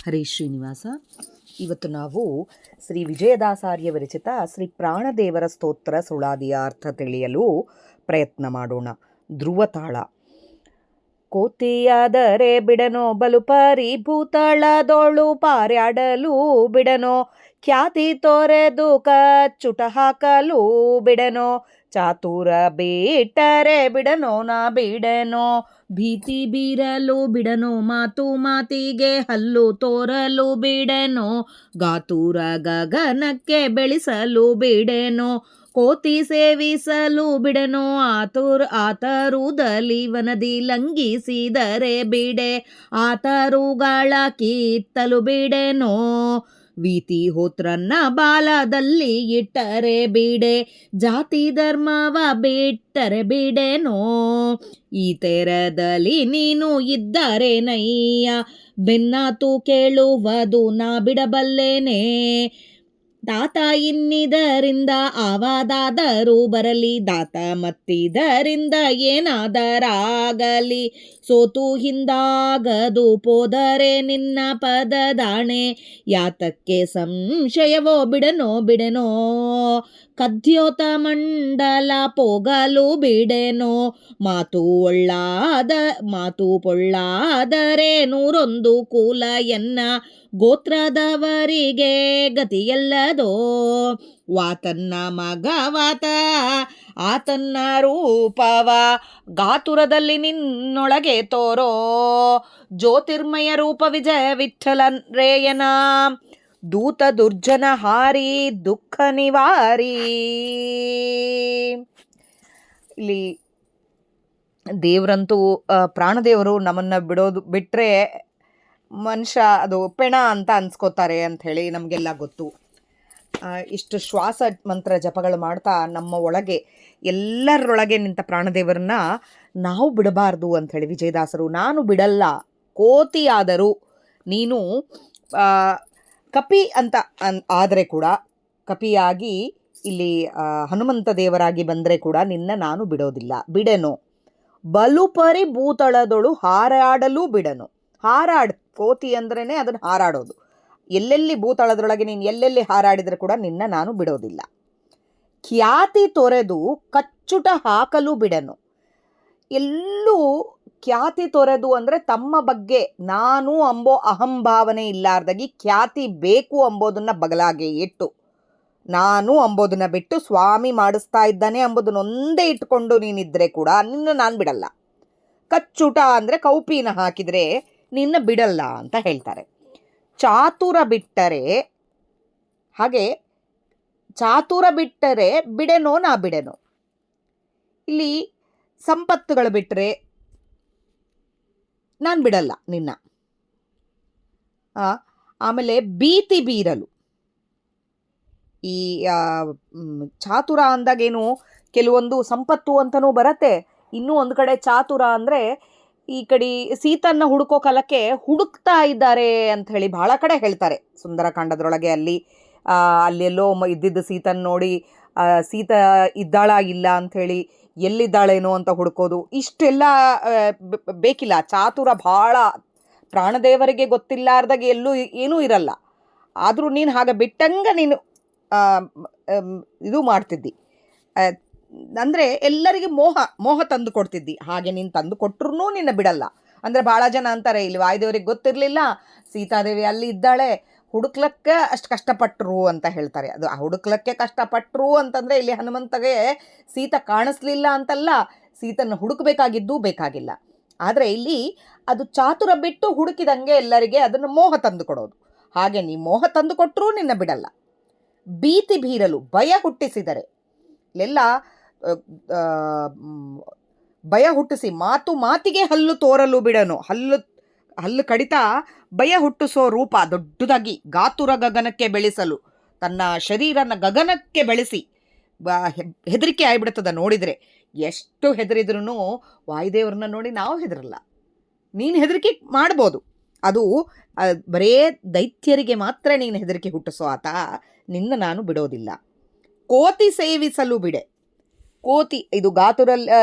ಹರೇ ಶ್ರೀನಿವಾಸ. ಇವತ್ತು ನಾವು ಶ್ರೀ ವಿಜಯದಾಸಾರ್ಯ ವಿರಚಿತ ಶ್ರೀ ಪ್ರಾಣದೇವರ ಸ್ತೋತ್ರ ಸುಳಾದಿಯ ಅರ್ಥ ತಿಳಿಯಲು ಪ್ರಯತ್ನ ಮಾಡೋಣ. ಧ್ರುವತಾಳ. ಕೋತಿಯಾದರೆ ಬಿಡನೋ ಬಲು ಪರಿಭೂತಾಳದೋಳು ಪಾರ್ಯಾಡಲು ಬಿಡನೋ, ಖ್ಯಾತಿ ತೋರೆದು ಕಚ್ಚುಟ ಹಾಕಲು ಬಿಡನೋ, ಚಾತುರ ಬಿಟ್ಟರೆ ಬಿಡನೋ ನಾ ಬಿಡನೋ, ಭೀತಿ ಬೀರಲು ಬಿಡನೋ, ಮಾತು ಮಾತಿಗೆ ಹಲ್ಲು ತೋರಲು ಬಿಡನೋ, ಗಾತುರ ಗಗನಕ್ಕೆ ಬೆಳೆಸಲು ಬಿಡನೋ, ಕೋತಿ ಸೇವಿಸಲು ಬಿಡನೋ, ಆತರುದಲ್ಲಿ ವನದಿ ಲಂಘಿಸಿದರೆ ಬಿಡೆ, ಆತರುಗಳ ಕಿತ್ತಲು ಬಿಡೆನೋ, ವೀತಿ ಹೋತ್ರನ್ನ ಬಾಲದಲ್ಲಿ ಇಟ್ಟರೆ ಬಿಡೆ, ಜಾತಿ ಧರ್ಮವ ಬಿಟ್ಟರೆ ಬಿಡೆನೋ, ಈ ತೆರದಲ್ಲಿ ನೀನು ಇದ್ದರೆ ನಯ್ಯ, ಬೆನ್ನಾತು ಕೇಳುವುದು ನಾ ಬಿಡಬಲ್ಲೆನೆ, ದಾತ ಇನ್ನಿದರಿಂದ ಆವಾದಾದರೂ ಬರಲಿ, ದಾತ ಮತ್ತಿದರಿಂದ ಏನಾದರಾಗಲಿ, ಸೋತು ಹಿಂದಾಗದು ಪೋದರೆ ನಿನ್ನ ಪದದಾಣೆ, ಯಾತಕ್ಕೆ ಸಂಶಯವೋ ಬಿಡನೋ ಬಿಡೆನೋ, ಕದ್ಯೋತ ಮಂಡಲ ಪೋಗಲು ಬಿಡೆನೋ, ಮಾತು ಪೊಳ್ಳಾದರೆ 101 ಕೂಲ ಎನ್ನ ಗೋತ್ರದವರಿಗೆ ಗತಿಯಲ್ಲದೋ, ವಾತನ್ನ ಮಗವಾತ ಆತನ್ನ ರೂಪವ ಗಾತುರದಲ್ಲಿ ನಿನ್ನೊಳಗೆ ತೋರೋ, ಜ್ಯೋತಿರ್ಮಯ ರೂಪ ವಿಜಯ ವಿಠಲನ್ ರೇಯನ, ದೂತ ದುರ್ಜನ ಹಾರಿ ದುಃಖ ನಿವಾರಿ. ಇಲ್ಲಿ ದೇವರಂತೂ ಪ್ರಾಣದೇವರು ನಮ್ಮನ್ನು ಬಿಟ್ಟರೆ ಮನುಷ್ಯ ಅದು ಪೆಣ ಅಂತ ಅನ್ಸ್ಕೋತಾರೆ ಅಂಥೇಳಿ ನಮಗೆಲ್ಲ ಗೊತ್ತು. ಇಷ್ಟು ಶ್ವಾಸ ಮಂತ್ರ ಜಪಗಳು ಮಾಡ್ತಾ ನಮ್ಮ ಒಳಗೆ ಎಲ್ಲರೊಳಗೆ ನಿಂತ ಪ್ರಾಣದೇವರನ್ನ ನಾವು ಬಿಡಬಾರ್ದು ಅಂಥೇಳಿ ವಿಜಯದಾಸರು, ನಾನು ಬಿಡಲ್ಲ, ಕೋತಿಯಾದರೂ ನೀನು ಕಪಿ ಅಂತ ಆದರೆ ಕೂಡ, ಕಪಿಯಾಗಿ ಇಲ್ಲಿ ಹನುಮಂತ ದೇವರಾಗಿ ಬಂದರೆ ಕೂಡ ನಿನ್ನ ನಾನು ಬಿಡೋದಿಲ್ಲ, ಬಿಡೆನೋ, ಬಲುಪರಿ ಭೂತಳದೊಳು ಹಾರಾಡಲು ಬಿಡನು. ಕೋತಿ ಅಂದ್ರೇ ಅದನ್ನು ಹಾರಾಡೋದು. ಎಲ್ಲೆಲ್ಲಿ ಭೂತಳದೊಳಗೆ ನೀನು ಎಲ್ಲೆಲ್ಲಿ ಹಾರಾಡಿದರೆ ಕೂಡ ನಿನ್ನ ನಾನು ಬಿಡೋದಿಲ್ಲ. ಖ್ಯಾತಿ ತೊರೆದು ಕಚ್ಚುಟ ಹಾಕಲು ಬಿಡನು. ಎಲ್ಲೂ ಖ್ಯಾತಿ ತೊರೆದು ಅಂದರೆ ತಮ್ಮ ಬಗ್ಗೆ ನಾನು ಅಂಬೋ ಅಹಂಭಾವನೆ ಇಲ್ಲಾರ್ದಾಗಿ, ಖ್ಯಾತಿ ಬೇಕು ಅಂಬೋದನ್ನು ಬಗಲಾಗೆ ಇಟ್ಟು, ನಾನು ಅಂಬೋದನ್ನು ಬಿಟ್ಟು ಸ್ವಾಮಿ ಮಾಡಿಸ್ತಾ ಇದ್ದಾನೆ ಅಂಬೋದನ್ನೊಂದೇ ಇಟ್ಕೊಂಡು ನೀನಿದ್ರೆ ಕೂಡ ನಿನ್ನ ನಾನು ಬಿಡಲ್ಲ. ಕಚ್ಚುಟ ಅಂದರೆ ಕೌಪಿನ ಹಾಕಿದರೆ ನಿನ್ನ ಬಿಡಲ್ಲ ಅಂತ ಹೇಳ್ತಾರೆ. ಚಾತುರ ಬಿಟ್ಟರೆ, ಹಾಗೆ ಚಾತುರ ಬಿಟ್ಟರೆ ಬಿಡೆನೋ ನಾ ಬಿಡೆನೋ, ಇಲ್ಲಿ ಸಂಪತ್ತುಗಳು ಬಿಟ್ಟರೆ ನಾನು ಬಿಡಲ್ಲ ನಿನ್ನ. ಆಮೇಲೆ ಭೀತಿ ಬೀರಲು, ಈ ಚಾತುರ ಅಂದಾಗೇನು ಕೆಲವೊಂದು ಸಂಪತ್ತು ಅಂತಲೂ ಬರುತ್ತೆ, ಇನ್ನೂ ಒಂದು ಕಡೆ ಚಾತುರ ಅಂದರೆ ಈ ಕಡೆ ಸೀತನ್ನು ಹುಡುಕೋ ಕಾಲಕ್ಕೆ ಹುಡುಕ್ತಾ ಇದ್ದಾರೆ ಅಂತ ಹೇಳಿ ಬಹಳ ಕಡೆ ಹೇಳ್ತಾರೆ. ಸುಂದರಕಾಂಡದೊಳಗೆ ಅಲ್ಲೆಲ್ಲೋ ಇದ್ದಿದ್ದು ಸೀತನ್ನು ನೋಡಿ ಸೀತ ಇದ್ದಾಳ ಇಲ್ಲ ಅಂಥೇಳಿ ಎಲ್ಲಿದ್ದಾಳೇನೋ ಅಂತ ಹುಡುಕೋದು, ಇಷ್ಟೆಲ್ಲ ಬೇಕಿಲ್ಲ. ಚಾತುರ ಭಾಳ ಪ್ರಾಣದೇವರಿಗೆ ಗೊತ್ತಿಲ್ಲಾರ್ದಾಗ ಎಲ್ಲೂ ಏನೂ ಇರಲ್ಲ. ಆದರೂ ನೀನು ಹಾಗೆ ಬಿಟ್ಟಂಗೆ ನೀನು ಇದು ಮಾಡ್ತಿದ್ದಿ, ಅಂದರೆ ಎಲ್ಲರಿಗೆ ಮೋಹ ತಂದು ಕೊಡ್ತಿದ್ದಿ. ಹಾಗೆ ನೀನು ತಂದು ಕೊಟ್ಟರು ನಿನ್ನ ಬಿಡಲ್ಲ. ಅಂದರೆ ಭಾಳ ಜನ ಅಂತಾರೆ, ಇಲ್ಲಿ ವಾಯುದೇವರಿಗೆ ಗೊತ್ತಿರಲಿಲ್ಲ ಸೀತಾದೇವಿ ಅಲ್ಲಿ ಇದ್ದಾಳೆ, ಹುಡುಕ್ಲಕ್ಕೆ ಅಷ್ಟು ಕಷ್ಟಪಟ್ಟರು ಅಂತ ಹೇಳ್ತಾರೆ. ಅದು ಹುಡುಕ್ಲಕ್ಕೆ ಕಷ್ಟಪಟ್ಟರು ಅಂತಂದರೆ ಇಲ್ಲಿ ಹನುಮಂತಗೆ ಸೀತ ಕಾಣಿಸ್ಲಿಲ್ಲ ಅಂತಲ್ಲ, ಸೀತನ್ನು ಹುಡುಕಬೇಕಾಗಿದ್ದು ಬೇಕಾಗಿಲ್ಲ. ಆದರೆ ಇಲ್ಲಿ ಅದು ಚಾತುರ ಬಿಟ್ಟು ಹುಡುಕಿದಂಗೆ ಎಲ್ಲರಿಗೆ ಅದನ್ನು ಮೋಹ ತಂದು ಕೊಡೋದು. ಹಾಗೆ ನೀ ಮೋಹ ತಂದು ಕೊಟ್ಟರೂ ನಿನ್ನ ಬಿಡಲ್ಲ. ಭೀತಿ ಬೀರಲು, ಭಯ ಹುಟ್ಟಿಸಿದರೆ, ಇಲ್ಲೆಲ್ಲ ಭಯ ಹುಟ್ಟಿಸಿ, ಮಾತಿಗೆ ಹಲ್ಲು ತೋರಲು ಬಿಡನು. ಹಲ್ಲು ಕಡಿತಾ ಭಯ ಹುಟ್ಟಿಸೋ ರೂಪ ದೊಡ್ಡದಾಗಿ ಗಾತುರ ಗಗನಕ್ಕೆ ಬೆಳೆಸಲು, ತನ್ನ ಶರೀರನ ಗಗನಕ್ಕೆ ಬೆಳೆಸಿ ಹೆದರಿಕೆ ಆಗಿಬಿಡ್ತದ ನೋಡಿದರೆ. ಎಷ್ಟು ಹೆದರಿದ್ರೂ ವಾಯುದೇವ್ರನ್ನ ನೋಡಿ ನಾವು ಹೆದರಲ್ಲ. ನೀನು ಹೆದರಿಕೆ ಮಾಡ್ಬೋದು, ಅದು ಬರೇ ದೈತ್ಯರಿಗೆ ಮಾತ್ರ ನೀನು ಹೆದರಿಕೆ ಹುಟ್ಟಿಸೋ ಆತ, ನಿನ್ನ ನಾನು ಬಿಡೋದಿಲ್ಲ. ಕೋತಿ ಸೇವಿಸಲು ಬಿಡೆ, ಕೋತಿ ಇದು ಗಾತುರ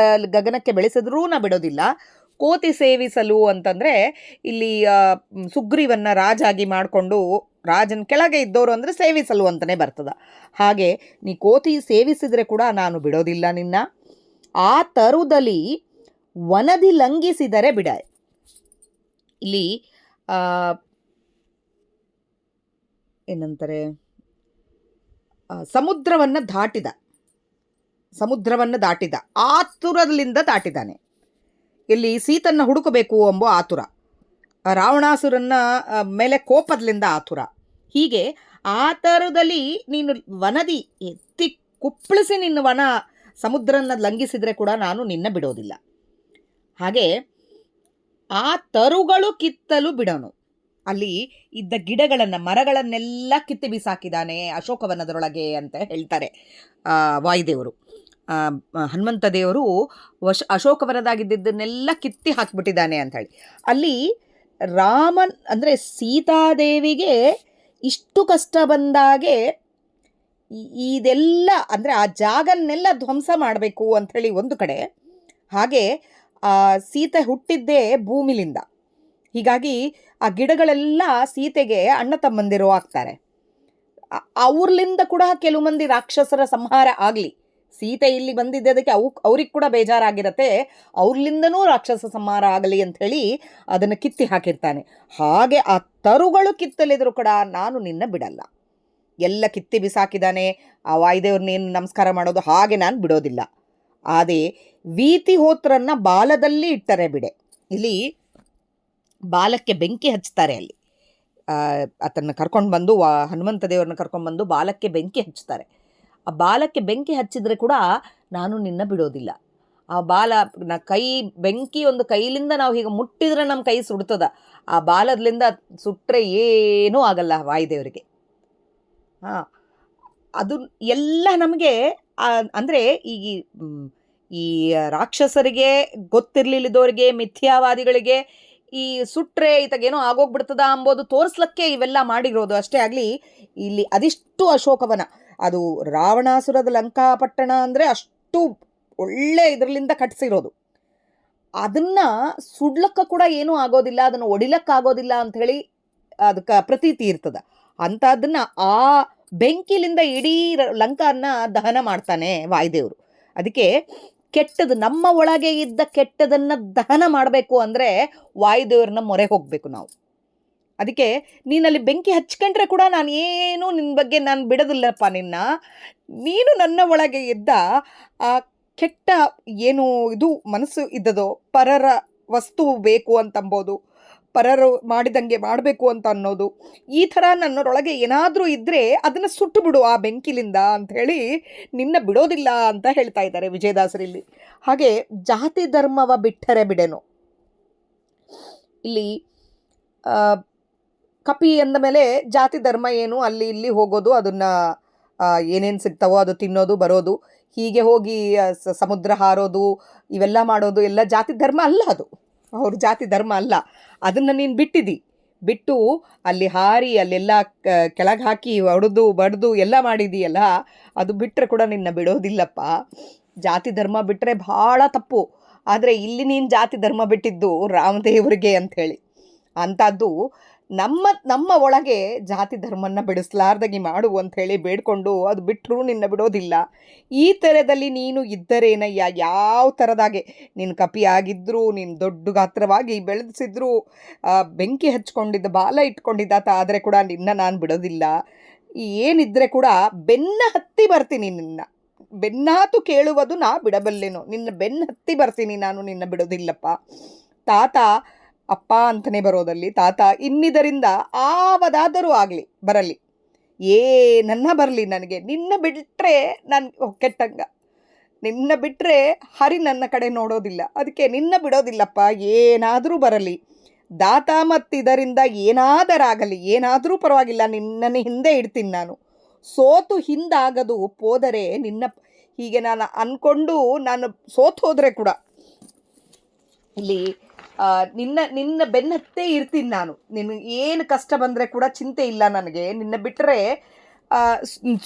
ಗಗನಕ್ಕೆ ಬೆಳೆಸಿದ್ರೂ ನಾ ಬಿಡೋದಿಲ್ಲ. ಕೋತಿ ಸೇವಿಸಲು ಅಂತಂದರೆ ಇಲ್ಲಿ ಸುಗ್ರೀವನ್ನು ರಾಜಾಗಿ ಮಾಡಿಕೊಂಡು ರಾಜನ ಕೆಳಗೆ ಇದ್ದವರು ಅಂದರೆ ಸೇವಿಸಲು ಅಂತಲೇ ಬರ್ತದೆ. ಹಾಗೆ ನೀ ಕೋತಿ ಸೇವಿಸಿದರೆ ಕೂಡ ನಾನು ಬಿಡೋದಿಲ್ಲ ನಿನ್ನ. ಆ ತರುದಲ್ಲಿ ವನದಿ ಲಂಘಿಸಿದರೆ ಬಿಡ. ಇಲ್ಲಿ ಏನಂತಾರೆ, ಸಮುದ್ರವನ್ನು ದಾಟಿದ ಆತುರದಿಂದ ದಾಟಿದ್ದಾನೆ. ಇಲ್ಲಿ ಸೀತನ್ನು ಹುಡುಕಬೇಕು ಎಂಬ ಆತುರ, ರಾವಣಾಸುರನ್ನ ಮೇಲೆ ಕೋಪದಿಂದ ಆತುರ. ಹೀಗೆ ಆ ಥರದಲ್ಲಿ ನೀನು ವನದಿ ಎತ್ತಿ ಕುಪ್ಪಳಿಸಿ ನಿನ್ನ ವನ ಸಮುದ್ರನ ಲಂಘಿಸಿದರೆ ಕೂಡ ನಾನು ನಿನ್ನ ಬಿಡೋದಿಲ್ಲ. ಹಾಗೆ ಆ ತರುಗಳು ಕಿತ್ತಲು ಬಿಡೋನು. ಅಲ್ಲಿ ಇದ್ದ ಗಿಡಗಳನ್ನು ಮರಗಳನ್ನೆಲ್ಲ ಕಿತ್ತಿ ಬಿಸಾಕಿದ್ದಾನೆ ಅಶೋಕವನದರೊಳಗೆ ಅಂತ ಹೇಳ್ತಾರೆ ವಾಯುದೇವರು. ಹನುಮಂತ ದೇವರು ಅಶೋಕವನದಾಗಿದ್ದನ್ನೆಲ್ಲ ಕಿತ್ತಿ ಹಾಕಿಬಿಟ್ಟಿದ್ದಾನೆ ಅಂಥೇಳಿ. ಅಲ್ಲಿ ರಾಮನ್ ಅಂದರೆ ಸೀತಾದೇವಿಗೆ ಇಷ್ಟು ಕಷ್ಟ ಬಂದಾಗೆ ಇದೆಲ್ಲ ಅಂದರೆ ಆ ಜಾಗನ್ನೆಲ್ಲ ಧ್ವಂಸ ಮಾಡಬೇಕು ಅಂಥೇಳಿ ಒಂದು ಕಡೆ. ಹಾಗೆ ಸೀತೆ ಹುಟ್ಟಿದ್ದೇ ಭೂಮಿಲಿಂದ. ಹೀಗಾಗಿ ಆ ಗಿಡಗಳೆಲ್ಲ ಸೀತೆಗೆ ಅಣ್ಣ ತಮ್ಮಂದಿರು ಆಗ್ತಾರೆ. ಅವ್ರಲಿಂದ ಕೂಡ ಕೆಲವು ಮಂದಿ ರಾಕ್ಷಸರ ಸಂಹಾರ ಆಗಲಿ. ಸೀತೆ ಇಲ್ಲಿ ಬಂದಿದ್ದದಕ್ಕೆ ಅವ್ರಿಗೆ ಕೂಡ ಬೇಜಾರಾಗಿರತ್ತೆ, ಅವ್ರಲಿಂದನೂ ರಾಕ್ಷಸ ಸಂಹಾರ ಆಗಲಿ ಅಂಥೇಳಿ ಅದನ್ನು ಕಿತ್ತಿ ಹಾಕಿರ್ತಾನೆ. ಹಾಗೆ ಆ ತರುಗಳು ಕಿತ್ತಲಿದ್ರು ಕೂಡ ನಾನು ನಿನ್ನ ಬಿಡಲ್ಲ. ಎಲ್ಲ ಕಿತ್ತಿ ಬಿಸಾಕಿದ್ದಾನೆ ಆ ವಾಯುದೇವ್ರನ್ನೇನು ನಮಸ್ಕಾರ ಮಾಡೋದು, ಹಾಗೆ ನಾನು ಬಿಡೋದಿಲ್ಲ. ಅದೇ ವೀತಿಹೋತ್ರನ್ನ ಬಾಲದಲ್ಲಿ ಇಟ್ಟರೆ ಬಿಡೆ. ಇಲ್ಲಿ ಬಾಲಕ್ಕೆ ಬೆಂಕಿ ಹಚ್ತಾರೆ. ಅಲ್ಲಿ ಆತನ್ನು ಕರ್ಕೊಂಡು ಬಂದು ಹನುಮಂತ ದೇವ್ರನ್ನ ಕರ್ಕೊಂಡ್ಬಂದು ಬಾಲಕ್ಕೆ ಬೆಂಕಿ ಹಚ್ತಾರೆ. ಆ ಬಾಲಕ್ಕೆ ಬೆಂಕಿ ಹಚ್ಚಿದರೆ ಕೂಡ ನಾನು ನಿನ್ನ ಬಿಡೋದಿಲ್ಲ. ಆ ಬಾಲ ಕೈ ಬೆಂಕಿ ಒಂದು ಕೈಲಿಂದ ನಾವು ಹೀಗೆ ಮುಟ್ಟಿದ್ರೆ ನಮ್ಮ ಕೈ ಸುಡ್ತದ. ಆ ಬಾಲದಿಂದ ಸುಟ್ಟರೆ ಏನೂ ಆಗಲ್ಲ ವಾಯುದೇವರಿಗೆ. ಅದು ಎಲ್ಲ ನಮಗೆ ಅಂದರೆ ಈ ರಾಕ್ಷಸರಿಗೆ ಗೊತ್ತಿರಲಿಲ್ಲದವ್ರಿಗೆ ಮಿಥ್ಯಾವಾದಿಗಳಿಗೆ ಈ ಸುಟ್ರೆ ಈತಗೇನೋ ಆಗೋಗ್ಬಿಡ್ತದ ಅಂಬೋದು ತೋರಿಸ್ಲಿಕ್ಕೆ ಇವೆಲ್ಲ ಮಾಡಿರೋದು ಅಷ್ಟೇ ಆಗಲಿ. ಇಲ್ಲಿ ಅದಿಷ್ಟು ಅಶೋಕವನ, ಅದು ರಾವಣಾಸುರದ ಲಂಕಾಪಟ್ಟಣ ಅಂದರೆ ಅಷ್ಟು ಒಳ್ಳೆ ಇದರಲ್ಲಿಂದ ಕಟ್ಟಿಸಿರೋದು. ಅದನ್ನು ಸುಡ್ಲಕ್ಕ ಕೂಡ ಏನೂ ಆಗೋದಿಲ್ಲ, ಅದನ್ನು ಒಡಿಲಕ್ಕಾಗೋದಿಲ್ಲ ಅಂಥೇಳಿ ಅದಕ್ಕೆ ಪ್ರತೀತಿ ಇರ್ತದೆ. ಅಂಥದ್ದನ್ನು ಆ ಬೆಂಕಿಲಿಂದ ಇಡೀ ಲಂಕಾನ ದಹನ ಮಾಡ್ತಾನೆ ವಾಯುದೇವರು. ಅದಕ್ಕೆ ಕೆಟ್ಟದ್ದು, ನಮ್ಮ ಒಳಗೆ ಇದ್ದ ಕೆಟ್ಟದನ್ನು ದಹನ ಮಾಡಬೇಕು ಅಂದರೆ ವಾಯುದೇವ್ರನ್ನ ಮೊರೆ ಹೋಗಬೇಕು ನಾವು. ಅದಕ್ಕೆ ನೀನಲ್ಲಿ ಬೆಂಕಿ ಹಚ್ಕೊಂಡ್ರೆ ಕೂಡ ನಾನು ಏನು ನಿನ್ನ ಬಗ್ಗೆ ನಾನು ಬಿಡೋದಿಲ್ಲಪ್ಪ ನಿನ್ನ. ನೀನು ನನ್ನ ಒಳಗೆ ಇದ್ದ ಆ ಕೆಟ್ಟ ಏನು ಇದು ಮನಸ್ಸು ಇದ್ದದೋ, ಪರರ ವಸ್ತು ಬೇಕು ಅಂತಂಬೋದು, ಪರರು ಮಾಡಿದಂಗೆ ಮಾಡಬೇಕು ಅಂತ ಅನ್ನೋದು, ಈ ಥರ ನನ್ನೊಳಗೆ ಏನಾದರೂ ಇದ್ದರೆ ಅದನ್ನು ಸುಟ್ಟು ಬಿಡು ಆ ಬೆಂಕಿಲಿಂದ ಅಂಥೇಳಿ ನಿನ್ನ ಬಿಡೋದಿಲ್ಲ ಅಂತ ಹೇಳ್ತಾ ಇದ್ದಾರೆ ವಿಜಯದಾಸರಲ್ಲಿ. ಹಾಗೆ ಜಾತಿ ಧರ್ಮವ ಬಿಟ್ಟರೆ ಬಿಡೆನು. ಇಲ್ಲಿ ಕಪಿ ಅಂದ ಮೇಲೆ ಜಾತಿ ಧರ್ಮ ಏನು, ಅಲ್ಲಿ ಇಲ್ಲಿ ಹೋಗೋದು, ಅದನ್ನು ಏನೇನು ಸಿಗ್ತಾವೋ ಅದು ತಿನ್ನೋದು ಬರೋದು, ಹೀಗೆ ಹೋಗಿ ಸಮುದ್ರ ಹಾರೋದು, ಇವೆಲ್ಲ ಮಾಡೋದು ಎಲ್ಲ ಜಾತಿ ಧರ್ಮ ಅಲ್ಲ. ಅದು ಅವ್ರ ಜಾತಿ ಧರ್ಮ ಅಲ್ಲ. ಅದನ್ನು ನೀನು ಬಿಟ್ಟು ಅಲ್ಲಿ ಹಾರಿ ಅಲ್ಲೆಲ್ಲ ಕೆಳಗೆ ಹಾಕಿ ಹೊಡೆದು ಬಡ್ದು ಎಲ್ಲ ಮಾಡಿದೀಯಲ್ಲ, ಅದು ಬಿಟ್ಟರೆ ಕೂಡ ನಿನ್ನ ಬಿಡೋದಿಲ್ಲಪ್ಪ. ಜಾತಿ ಧರ್ಮ ಬಿಟ್ಟರೆ ಭಾಳ ತಪ್ಪು. ಆದರೆ ಇಲ್ಲಿ ನೀನು ಜಾತಿ ಧರ್ಮ ಬಿಟ್ಟಿದ್ದು ರಾಮದೇವರಿಗೆ ಅಂಥೇಳಿ. ಅಂಥದ್ದು ನಮ್ಮ ಒಳಗೆ ಜಾತಿ ಧರ್ಮನ ಬಿಡಿಸ್ಲಾರ್ದಾಗಿ ಮಾಡು ಅಂಥೇಳಿ ಬೇಡ್ಕೊಂಡು ಅದು ಬಿಟ್ಟರೂ ನಿನ್ನ ಬಿಡೋದಿಲ್ಲ. ಈ ಥರದಲ್ಲಿ ನೀನು ಇದ್ದರೇನಯ್ಯ, ಯಾವ ಥರದಾಗೆ ನೀನು ಕಪಿಯಾಗಿದ್ದರೂ, ನೀನು ದೊಡ್ಡ ಗಾತ್ರವಾಗಿ ಬೆಳೆಸಿದ್ರು, ಬೆಂಕಿ ಹಚ್ಕೊಂಡಿದ್ದ ಬಾಲ ಇಟ್ಕೊಂಡಿದ್ದಾತ, ಆದರೆ ಕೂಡ ನಿನ್ನ ನಾನು ಬಿಡೋದಿಲ್ಲ. ಏನಿದ್ರೆ ಕೂಡ ಬೆನ್ನ ಹತ್ತಿ ಬರ್ತೀನಿ ನಿನ್ನ. ಬೆನ್ನಾತು ಕೇಳುವುದು ನಾ ಬಿಡಬಲ್ಲೆನು, ನಿನ್ನ ಬೆನ್ನ ಹತ್ತಿ ಬರ್ತೀನಿ ನಾನು, ನಿನ್ನ ಬಿಡೋದಿಲ್ಲಪ್ಪ. ತಾತ ಅಪ್ಪ ಅಂತಲೇ ಬರೋದಲ್ಲಿ ತಾತ ಇನ್ನಿದರಿಂದ ಆವದಾದರೂ ಆಗಲಿ ಬರಲಿ, ಏನನ್ನ ಬರಲಿ, ನನಗೆ ನಿನ್ನ ಬಿಟ್ಟರೆ ನಾನು ಕೆಟ್ಟಂಗ, ನಿನ್ನ ಬಿಟ್ಟರೆ ಹರಿ ನನ್ನ ಕಡೆ ನೋಡೋದಿಲ್ಲ, ಅದಕ್ಕೆ ನಿನ್ನ ಬಿಡೋದಿಲ್ಲಪ್ಪ. ಏನಾದರೂ ಬರಲಿ ದಾತ, ಮತ್ತಿದರಿಂದ ಏನಾದರಾಗಲಿ, ಏನಾದರೂ ಪರವಾಗಿಲ್ಲ, ನಿನ್ನನ್ನು ಹಿಂದೆ ಇಡ್ತೀನಿ ನಾನು. ಸೋತು ಹಿಂದಾಗದು ಹೋದರೆ ನಿನ್ನ, ಹೀಗೆ ನಾನು ಅಂದ್ಕೊಂಡು ನಾನು ಸೋತು ಹೋದರೆ ಕೂಡ ಇಲ್ಲಿ ನಿನ್ನ ಬೆನ್ನತ್ತೇ ಇರ್ತೀನಿ ನಾನು. ನಿನಗೆ ಏನು ಕಷ್ಟ ಬಂದರೆ ಕೂಡ ಚಿಂತೆ ಇಲ್ಲ ನನಗೆ. ನಿನ್ನ ಬಿಟ್ಟರೆ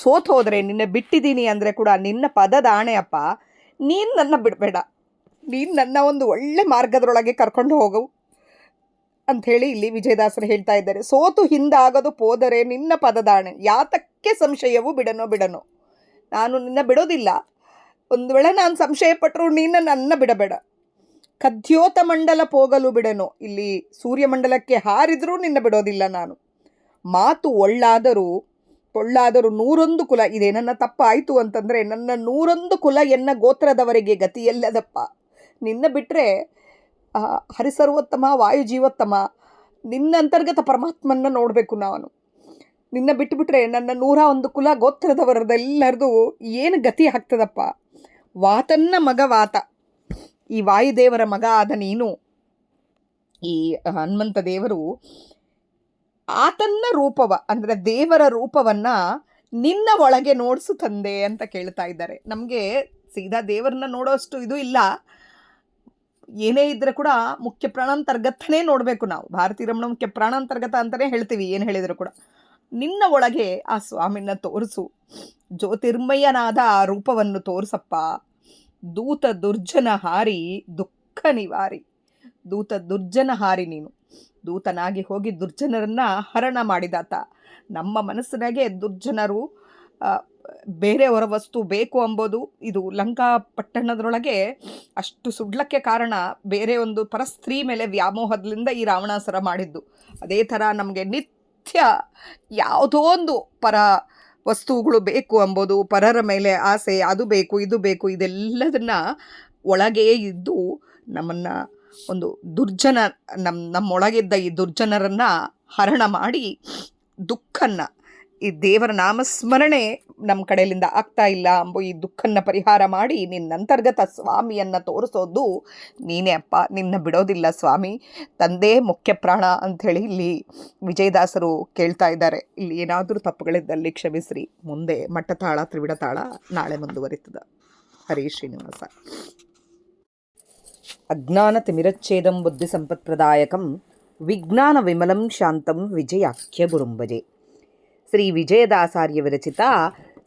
ಸೋತು ಹೋದರೆ, ನಿನ್ನ ಬಿಟ್ಟಿದ್ದೀನಿ ಅಂದರೆ ಕೂಡ ನಿನ್ನ ಪದದ ಆಣೆ ಅಪ್ಪ, ನೀನು ನನ್ನ ಬಿಡಬೇಡ. ನೀನು ನನ್ನ ಒಂದು ಒಳ್ಳೆ ಮಾರ್ಗದೊಳಗೆ ಕರ್ಕೊಂಡು ಹೋಗು ಅಂಥೇಳಿ ಇಲ್ಲಿ ವಿಜಯದಾಸರು ಹೇಳ್ತಾ ಇದ್ದಾರೆ. ಸೋತು ಹಿಂದಾಗದು ಪೋದರೆ ನಿನ್ನ ಪದದಾಣೆ, ಯಾತಕ್ಕೆ ಸಂಶಯವು ಬಿಡನೋ. ನಾನು ನಿನ್ನ ಬಿಡೋದಿಲ್ಲ. ಒಂದು ವೇಳೆ ನಾನು ಸಂಶಯ ಪಟ್ಟರು ನೀನು ನನ್ನ ಬಿಡಬೇಡ. ಕದ್ಯೋತ ಮಂಡಲ ಪೋಗಲು ಬಿಡನು, ಇಲ್ಲಿ ಸೂರ್ಯಮಂಡಲಕ್ಕೆ ಹಾರಿದರೂ ನಿನ್ನ ಬಿಡೋದಿಲ್ಲ ನಾನು. ಮಾತು ಒಳ್ಳಾದರೂ 101 ಕುಲ ಇದೆ, ನನ್ನ ತಪ್ಪಾಯಿತು ಅಂತಂದರೆ ನನ್ನ 101 ಕುಲ ಎನ್ನ ಗೋತ್ರದವರಿಗೆ ಗತಿಯಲ್ಲದಪ್ಪ. ನಿನ್ನ ಬಿಟ್ಟರೆ ಹರಿಸರ್ವೋತ್ತಮ ವಾಯುಜೀವೋತ್ತಮ ನಿನ್ನ ಅಂತರ್ಗತ ಪರಮಾತ್ಮನ ನೋಡಬೇಕು ನಾನು. ನಿನ್ನ ಬಿಟ್ಟುಬಿಟ್ರೆ ನನ್ನ 101 ಕುಲ ಗೋತ್ರದವರದೆಲ್ಲರದು ಏನು ಗತಿ ಆಗ್ತದಪ್ಪ. ವಾತನ್ನ ಮಗ ವಾತ, ಈ ವಾಯುದೇವರ ಮಗ ಆದ ನೀನು, ಈ ಹನುಮಂತ ದೇವರು ಆತನ್ನ ರೂಪವ ಅಂದರೆ ದೇವರ ರೂಪವನ್ನು ನಿನ್ನ ಒಳಗೆ ನೋಡಿಸು ತಂದೆ ಅಂತ ಕೇಳ್ತಾ ಇದ್ದಾರೆ. ನಮಗೆ ಸೀದಾ ದೇವರನ್ನ ನೋಡೋಷ್ಟು ಇದು ಇಲ್ಲ. ಏನೇ ಇದ್ದರೆ ಕೂಡ ಮುಖ್ಯ ಪ್ರಾಣಾಂತರ್ಗತನೇ ನೋಡಬೇಕು ನಾವು. ಭಾರತೀ ರಮಣ ಮುಖ್ಯ ಪ್ರಾಣಾಂತರ್ಗತ ಅಂತಲೇ ಹೇಳ್ತೀವಿ, ಏನು ಹೇಳಿದರೂ ಕೂಡ. ನಿನ್ನ ಒಳಗೆ ಆ ಸ್ವಾಮಿನ ತೋರಿಸು, ಜ್ಯೋತಿರ್ಮಯನಾದ ಆ ರೂಪವನ್ನು ತೋರಿಸಪ್ಪ. ದೂತ ದುರ್ಜನ ಹಾರಿ ದುಃಖ ನಿವಾರಿ, ದೂತ ದುರ್ಜನ ಹಾರಿ ನೀನು ದೂತನಾಗಿ ಹೋಗಿ ದುರ್ಜನರನ್ನು ಹರಣ ಮಾಡಿದಾತ. ನಮ್ಮ ಮನಸ್ಸಿನಾಗೆ ದುರ್ಜನರು ಬೇರೆಯವರ ವಸ್ತು ಬೇಕು ಅಂಬೋದು ಇದು ಲಂಕಾ ಪಟ್ಟಣದೊಳಗೆ ಅಷ್ಟು ಸುಡ್ಲಕ್ಕೆ ಕಾರಣ ಬೇರೆ ಒಂದು ಪರಸ್ತ್ರೀ ಮೇಲೆ ವ್ಯಾಮೋಹದಿಂದ ಈ ರಾವಣಾಸುರ ಮಾಡಿದ್ದು. ಅದೇ ಥರ ನಮಗೆ ನಿತ್ಯ ಯಾವುದೋ ಒಂದು ಪರ ವಸ್ತುಗಳು ಬೇಕು ಅಂಬೋದು, ಪರರ ಮೇಲೆ ಆಸೆ, ಅದು ಬೇಕು ಇದು ಬೇಕು, ಇದೆಲ್ಲದನ್ನು ಒಳಗೆ ಇದ್ದು ನಮ್ಮನ್ನು ಒಂದು ದುರ್ಜನ ನಮ್ಮೊಳಗಿದ್ದ ಈ ದುರ್ಜನರನ್ನು ಹರಣ ಮಾಡಿ ದುಃಖನ್ನ, ಈ ದೇವರ ನಾಮಸ್ಮರಣೆ ನಮ್ಮ ಕಡೆಯಿಂದ ಆಗ್ತಾ ಇಲ್ಲ ಅಂಬೋ ಈ ದುಃಖನ್ನ ಪರಿಹಾರ ಮಾಡಿ ನಿನ್ನ ಅಂತರ್ಗತ ಸ್ವಾಮಿಯನ್ನು ತೋರಿಸೋದು ನೀನೇ ಅಪ್ಪ. ನಿನ್ನ ಬಿಡೋದಿಲ್ಲ ಸ್ವಾಮಿ, ತಂದೆ ಮುಖ್ಯ ಪ್ರಾಣ ಅಂಥೇಳಿ ಇಲ್ಲಿ ವಿಜಯದಾಸರು ಕೇಳ್ತಾ ಇದ್ದಾರೆ. ಇಲ್ಲಿ ಏನಾದರೂ ತಪ್ಪುಗಳಿದ್ದಲ್ಲಿ ಕ್ಷಮಿಸ್ರಿ. ಮುಂದೆ ಮಟ್ಟತಾಳ ತ್ರಿವಿಡ ತಾಳ ನಾಳೆ ಮುಂದುವರಿತದ. ಹರೇ ಶ್ರೀನಿವಾಸ. ಅಜ್ಞಾನ ತಿಮಿರಚ್ಛೇದಂ ಬುದ್ಧಿ ಸಂಪತ್ಪ್ರದಾಯಕಂ ವಿಜ್ಞಾನ ವಿಮಲಂ ಶಾಂತಂ ವಿಜಯಾಖ್ಯ ಗುರುಂಬಜೆ. ಶ್ರೀ ವಿಜಯದಾಸಾರ್ಯ ವಿರಚಿತ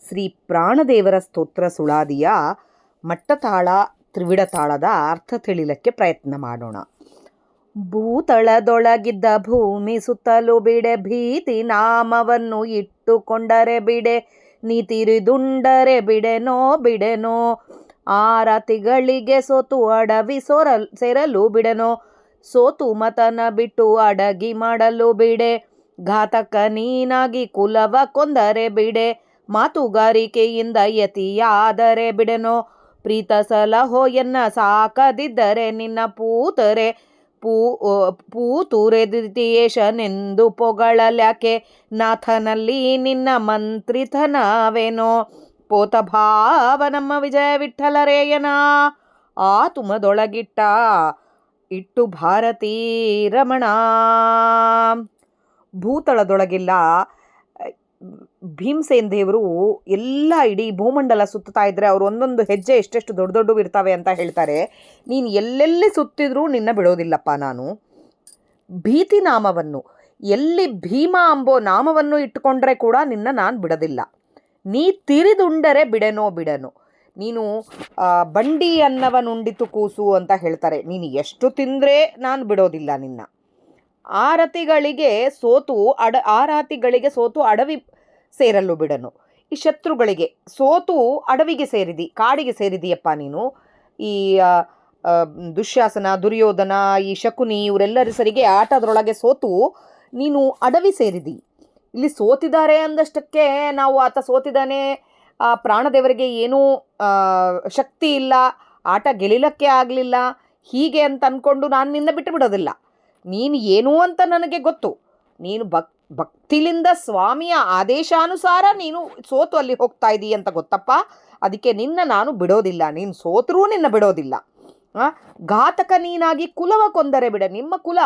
ಶ್ರೀ ಪ್ರಾಣದೇವರ ಸ್ತೋತ್ರ ಸುಳಾದಿಯ ಮಟ್ಟತಾಳ ತ್ರಿವಿಡ ತಾಳದ ಅರ್ಥ ತಿಳಿಲಕ್ಕೆ ಪ್ರಯತ್ನ ಮಾಡೋಣ. ಭೂತಳದೊಳಗಿದ್ದ ಭೂಮಿ ಸುತ್ತಲೂ ಬಿಡೆ, ಭೀತಿ ನಾಮವನ್ನು ಇಟ್ಟುಕೊಂಡರೆ ಬಿಡೆ, ನೀತಿರಿದುಂಡರೆ ಬಿಡೆನೋ, ಆರತಿಗಳಿಗೆ ಸೋತು ಅಡವಿ ಸೇರಲು ಬಿಡೆನೋ, ಸೋತು ಮತನ ಬಿಟ್ಟು ಅಡಗಿ ಮಾಡಲು ಬಿಡೆ, ಘಾತಕ ನೀನಾಗಿ ಕುಲವ ಕೊಂದರೆ ಬಿಡೆ, ಮಾತುಗಾರಿಕೆಯಿಂದ ಯತಿಯಾದರೆ ಬಿಡೆನೋ, ಪ್ರೀತ ಸಲಹೋ ಎನ್ನ ಸಾಕದಿದ್ದರೆ ನಿನ್ನ ಪೂತುರೆದಿಯೇಶನೆಂದು ಪೊಗಳಲ್ಯಾಕೆ, ನಾಥನಲ್ಲಿ ನಿನ್ನ ಮಂತ್ರಿತನವೇನೋ, ಪೋತಭಾವ ನಮ್ಮ ವಿಜಯ ವಿಠಲರೇಯನ ತುಮದೊಳಗಿಟ್ಟ ಇಟ್ಟು ಭಾರತೀ ರಮಣ. ಭೂತಳದೊಳಗೆಲ್ಲ ಭೀಮಸೇನ್ ದೇವರು ಎಲ್ಲ ಇಡೀ ಭೂಮಂಡಲ ಸುತ್ತಾ ಇದ್ದರೆ ಅವರು ಒಂದೊಂದು ಹೆಜ್ಜೆ ಎಷ್ಟೆಷ್ಟು ದೊಡ್ಡ ದೊಡ್ಡವು ಇರ್ತವೆ ಅಂತ ಹೇಳ್ತಾರೆ. ನೀನು ಎಲ್ಲೆಲ್ಲಿ ಸುತ್ತಿದ್ರೂ ನಿನ್ನ ಬಿಡೋದಿಲ್ಲಪ್ಪ ನಾನು. ಭೀತಿ ನಾಮವನ್ನು, ಎಲ್ಲಿ ಭೀಮ ಅಂಬೋ ನಾಮವನ್ನು ಇಟ್ಟುಕೊಂಡ್ರೆ ಕೂಡ ನಿನ್ನ ನಾನು ಬಿಡೋದಿಲ್ಲ. ನೀ ತಿರಿದುಂಡರೆ ಬಿಡೆನೋ, ನೀನು ಬಂಡಿ ಅನ್ನವನುಂಡಿತು ಕೂಸು ಅಂತ ಹೇಳ್ತಾರೆ. ನೀನು ಎಷ್ಟು ತಿಂದರೆ ನಾನು ಬಿಡೋದಿಲ್ಲ ನಿನ್ನ. ಆರತಿಗಳಿಗೆ ಸೋತು ಅಡವಿ ಸೇರಲು ಬಿಡನು. ಈ ಶತ್ರುಗಳಿಗೆ ಸೋತು ಅಡವಿಗೆ ಸೇರಿದಿ, ಕಾಡಿಗೆ ಸೇರಿದೀಯಪ್ಪ ನೀನು. ಈ ದುಶ್ಯಾಸನ, ದುರ್ಯೋಧನ, ಈ ಶಕುನಿ ಇವರೆಲ್ಲರ ಸರಿಗೆ ಆಟದರೊಳಗೆ ಸೋತು ನೀನು ಅಡವಿ ಸೇರಿದಿ. ಇಲ್ಲಿ ಸೋತಿದ್ದಾರೆ ಅಂದಷ್ಟಕ್ಕೆ ನಾವು ಆತ ಸೋತಿದ್ದಾನೆ, ಪ್ರಾಣದೇವರಿಗೆ ಏನೂ ಶಕ್ತಿ ಇಲ್ಲ, ಆಟ ಗೆಲ್ಲಕ್ಕೆ ಆಗಲಿಲ್ಲ ಹೀಗೆ ಅಂತ ಅಂದ್ಕೊಂಡು ನಾನು ನಿನ್ನ ಬಿಟ್ಟು ಬಿಡೋದಿಲ್ಲ. ನೀನು ಏನು ಅಂತ ನನಗೆ ಗೊತ್ತು. ನೀನು ಭಕ್ತಿಲಿಂದ ಸ್ವಾಮಿಯ ಆದೇಶಾನುಸಾರ ನೀನು ಸೋತು ಅಲ್ಲಿ ಹೋಗ್ತಾ ಇದ್ದೀ ಅಂತ ಗೊತ್ತಪ್ಪ. ಅದಕ್ಕೆ ನಿನ್ನ ನಾನು ಬಿಡೋದಿಲ್ಲ. ನೀನು ಸೋತರೂ ನಿನ್ನ ಬಿಡೋದಿಲ್ಲ. ಘಾತಕ ನೀನಾಗಿ ಕುಲವ ಕೊಂದರೆ ಬಿಡ. ನಿಮ್ಮ ಕುಲ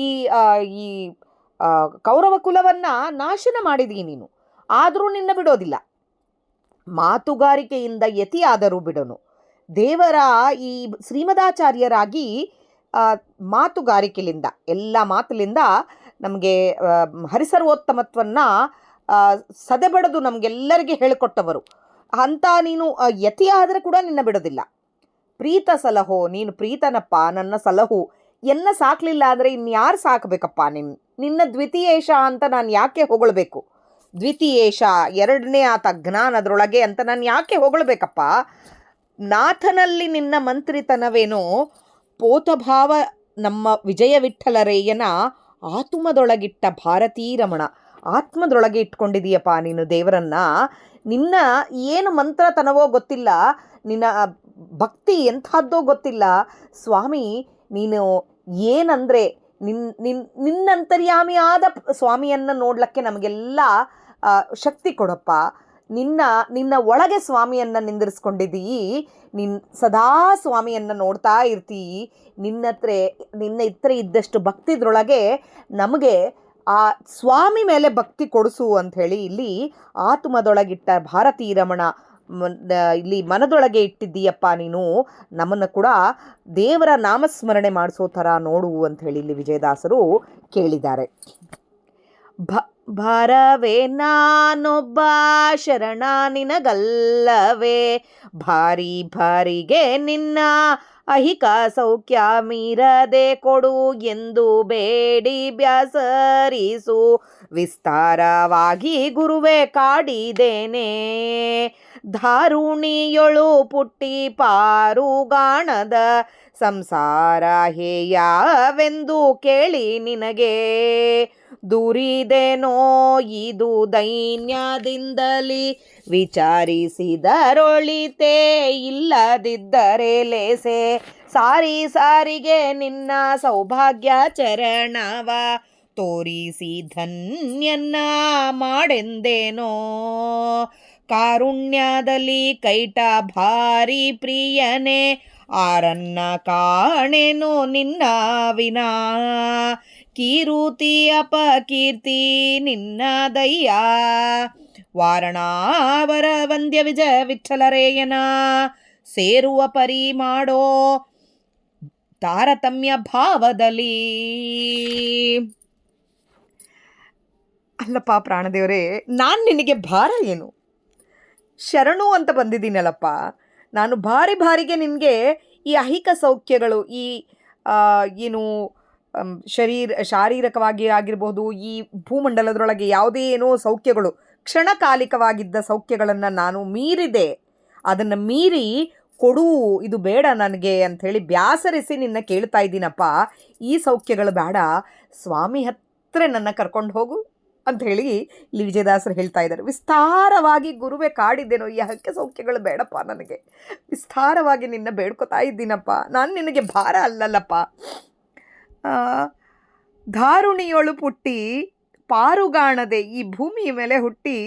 ಈ ಕೌರವ ಕುಲವನ್ನು ನಾಶನ ಮಾಡಿದೀನಿ ನೀನು, ಆದರೂ ನಿನ್ನ ಬಿಡೋದಿಲ್ಲ. ಮಾತುಗಾರಿಕೆಯಿಂದ ಯತಿಯಾದರೂ ಬಿಡನು. ದೇವರ ಈ ಶ್ರೀಮದಾಚಾರ್ಯರಾಗಿ ಮಾತುಗಾರಿಕೆಯಿಂದ, ಎಲ್ಲ ಮಾತುಲಿಂದ ನಮಗೆ ಹರಿಸರ್ವೋತ್ತಮತ್ವವನ್ನು ಸದೆಬಡದು ನಮಗೆಲ್ಲರಿಗೆ ಹೇಳಿಕೊಟ್ಟವರು. ಅಂತ ನೀನು ಯತಿಯಾದರೆ ಕೂಡ ನಿನ್ನ ಬಿಡೋದಿಲ್ಲ. ಪ್ರೀತ ಸಲಹೋ, ನೀನು ಪ್ರೀತನಪ್ಪ, ನನ್ನ ಸಲಹು. ಎನ್ನ ಸಾಕಲಿಲ್ಲ ಅಂದರೆ ಇನ್ಯಾರು ಸಾಕಬೇಕಪ್ಪ? ನಿನ್ನ ದ್ವಿತೀಯೇಶ ಅಂತ ನಾನು ಯಾಕೆ ಹೊಗಳ್ಬೇಕು? ದ್ವಿತೀಯೇಶ, ಎರಡನೇ ಆತ ಜ್ಞಾನದರೊಳಗೆ ಅಂತ ನಾನು ಯಾಕೆ ಹೊಗಳ್ಬೇಕಪ್ಪ? ನಾಥನಲ್ಲಿ ನಿನ್ನ ಮಂತ್ರಿತನವೇನೋ, ಪೋತಭಾವ ನಮ್ಮ ವಿಜಯ ವಿಠ್ಠಲರಯ್ಯನ ಆತ್ಮದೊಳಗಿಟ್ಟ ಭಾರತೀ ರಮಣ. ಆತ್ಮದೊಳಗೆ ಇಟ್ಕೊಂಡಿದೀಯಪ್ಪ ನೀನು ದೇವರನ್ನ. ನಿನ್ನ ಏನು ಮಂತ್ರತನವೋ ಗೊತ್ತಿಲ್ಲ, ನಿನ್ನ ಭಕ್ತಿ ಎಂಥದ್ದೋ ಗೊತ್ತಿಲ್ಲ ಸ್ವಾಮಿ. ನೀನು ಏನಂದರೆ ನಿನ್ನಂತರ್ಯಾಮಿಯಾದ ಸ್ವಾಮಿಯನ್ನು ನೋಡ್ಲಿಕ್ಕೆ ನಮಗೆಲ್ಲ ಶಕ್ತಿ ಕೊಡಪ್ಪ. ನಿನ್ನ ಒಳಗೆ ಸ್ವಾಮಿಯನ್ನು ನಿಂದಿರಿಸ್ಕೊಂಡಿದ್ದೀ. ಸದಾ ಸ್ವಾಮಿಯನ್ನು ನೋಡ್ತಾ ಇರ್ತೀಯಿ. ನಿನ್ನ ಇತ್ರ ಇದ್ದಷ್ಟು ಭಕ್ತಿದ್ರೊಳಗೆ ನಮಗೆ ಆ ಸ್ವಾಮಿ ಮೇಲೆ ಭಕ್ತಿ ಕೊಡಿಸು ಅಂಥೇಳಿ ಇಲ್ಲಿ ಆತ್ಮದೊಳಗಿಟ್ಟ ಭಾರತೀ ರಮಣ, ಇಲ್ಲಿ ಮನದೊಳಗೆ ಇಟ್ಟಿದ್ದೀಯಪ್ಪ ನೀನು. ನಮ್ಮನ್ನು ಕೂಡ ದೇವರ ನಾಮಸ್ಮರಣೆ ಮಾಡಿಸೋ ಥರ ನೋಡು ಅಂಥೇಳಿ ಇಲ್ಲಿ ವಿಜಯದಾಸರು ಕೇಳಿದ್ದಾರೆ. ಭಾರವೇ ನಾನೊಬ್ಬ ಶರಣ ನಿನಗಲ್ಲವೇ, ಭಾರಿ ಭಾರಿಗೆ ನಿನ್ನ ಅಹಿಕ ಸೌಖ್ಯ ಮೀರದೆ ಕೊಡು ಎಂದು ಬೇಡಿ ಬ್ಯಾಸರಿಸು. ವಿಸ್ತಾರವಾಗಿ ಗುರುವೆ ಕಾಡಿದೇನೆ, ಧಾರುಣಿಯೊಳು ಪುಟ್ಟಿ ಪಾರುಗಾಣದ ಸಂಸಾರ ಹೇಯವೆಂದು ಕೇಳಿ ನಿನಗೆ. ದೂರಿದೇನೋ ಇದು ದೈನ್ಯದಿಂದಲಿ, ವಿಚಾರಿಸಿದರೊಳಿತೆ ಇಲ್ಲದಿದ್ದರೆ ಲೇಸೆ. ಸಾರಿ ಸಾರಿಗೆ ನಿನ್ನ ಸೌಭಾಗ್ಯ ಚರಣವ, ತೋರಿಸಿ ಧನ್ಯನ್ನ ಮಾಡೆಂದೇನೋ. ಕಾರುಣ್ಯದಲ್ಲಿ ಕೈಟ ಭಾರಿ ಪ್ರಿಯನೇ, ಆರನ್ನ ಕಾಣೆನು ನಿನ್ನ ವಿನಾ. ಕೀರುತಿ ಅಪಕೀರ್ತಿ ನಿನ್ನ ದಯ್ಯ, ವಾರಣಾವರ ವಂದ್ಯ ವಿಜಯ ವಿಠ್ಠಲರೇಯನ. ಸೇರುವ ಪರಿ ಮಾಡೋ ತಾರತಮ್ಯ ಭಾವದಲ್ಲಿ. ಅಲ್ಲಪ್ಪ ಪ್ರಾಣದೇವರೇ, ನಾನು ನಿನಗೆ ಭಾರ ಏನು? ಶರಣು ಅಂತ ಬಂದಿದ್ದೀನಲ್ಲಪ್ಪ ನಾನು. ಭಾರಿಗೆ ನಿನಗೆ ಈ ಅಹಿಕ ಸೌಖ್ಯಗಳು, ಈ ಏನು ಶಾರೀರಿಕವಾಗಿ ಆಗಿರ್ಬೋದು, ಈ ಭೂಮಂಡಲದೊಳಗೆ ಯಾವುದೇ ಏನೋ ಸೌಖ್ಯಗಳು, ಕ್ಷಣಕಾಲಿಕವಾಗಿದ್ದ ಸೌಖ್ಯಗಳನ್ನು ನಾನು ಮೀರಿದೆ. ಅದನ್ನು ಮೀರಿ ಕೊಡು, ಇದು ಬೇಡ ನನಗೆ ಅಂಥೇಳಿ ಬ್ಯಾಸರಿಸಿ ನಿನ್ನ ಕೇಳ್ತಾ ಇದ್ದೀನಪ್ಪ. ಈ ಸೌಖ್ಯಗಳು ಬೇಡ, ಸ್ವಾಮಿ ಹತ್ರ ನನ್ನ ಕರ್ಕೊಂಡು ಹೋಗು ಅಂಥೇಳಿ ಇಲ್ಲಿ ವಿಜಯದಾಸರು ಹೇಳ್ತಾ ಇದ್ದಾರೆ. ವಿಸ್ತಾರವಾಗಿ ಗುರುವೆ ಕಾಡಿದ್ದೇನೋ, ಈ ಹಕ್ಕೆ ಸೌಖ್ಯಗಳು ಬೇಡಪ್ಪ ನನಗೆ. ವಿಸ್ತಾರವಾಗಿ ನಿನ್ನ ಬೇಡ್ಕೊತಾ ಇದ್ದೀನಪ್ಪ, ನಾನು ನಿನಗೆ ಭಾರ ಅಲ್ಲಲ್ಲಪ್ಪ. ಧಾರುಣಿಯೊಳು ಪುಟ್ಟಿ ಪಾರುಗಾಣದೆ, ಈ ಭೂಮಿಯ ಮೇಲೆ ಹುಟ್ಟಿ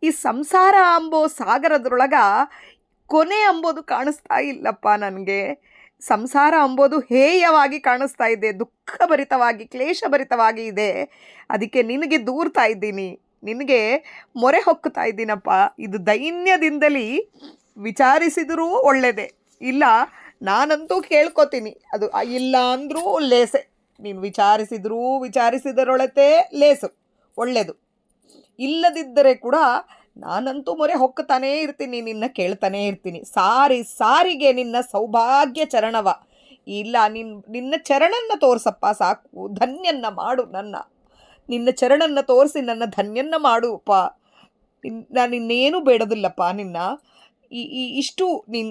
ಈ ಸಂಸಾರ ಅಂಬೋ ಸಾಗರದೊಳಗ ಕೊನೆ ಅಂಬೋದು ಕಾಣಿಸ್ತಾ ಇಲ್ಲಪ್ಪ ನನಗೆ. ಸಂಸಾರ ಅಂಬೋದು ಹೇಯವಾಗಿ ಕಾಣಿಸ್ತಾ ಇದೆ, ದುಃಖಭರಿತವಾಗಿ ಕ್ಲೇಶಭರಿತವಾಗಿ ಇದೆ. ಅದಕ್ಕೆ ನಿನಗೆ ದೂರ್ತಾ ಇದ್ದೀನಿ, ನಿನಗೆ ಮೊರೆ ಹೊಕ್ಕುತ್ತಾ ಇದ್ದೀನಪ್ಪ. ಇದು ದೈನ್ಯದಿಂದಲೇ ವಿಚಾರಿಸಿದರೂ ಒಳ್ಳೆಯದೇ, ಇಲ್ಲ ನಾನಂತೂ ಕೇಳ್ಕೊತೀನಿ, ಅದು ಇಲ್ಲ ಅಂದರೂ ಲೇಸೆ. ನೀನು ವಿಚಾರಿಸಿದರೊಳತೆ ಲೇಸು, ಒಳ್ಳೆಯದು. ಇಲ್ಲದಿದ್ದರೆ ಕೂಡ ನಾನಂತೂ ಮೊರೆ ಹೊಕ್ಕತಾನೇ ಇರ್ತೀನಿ, ನಿನ್ನ ಕೇಳ್ತಾನೇ ಇರ್ತೀನಿ. ಸಾರಿಗೆ ನಿನ್ನ ಸೌಭಾಗ್ಯ ಚರಣವ, ಇಲ್ಲ ನಿನ್ನ ಚರಣನ್ನ ತೋರಿಸಪ್ಪ ಸಾಕು, ಧನ್ಯನ್ನ ಮಾಡು ನಿನ್ನ ಚರಣನ್ನ ತೋರಿಸಿ ನನ್ನ ಧನ್ಯನ್ನ ಮಾಡುಪ್ಪ. ನಾನು ಇನ್ನೇನು ಬೇಡೋದಿಲ್ಲಪ್ಪ ನಿನ್ನ. ಇಷ್ಟು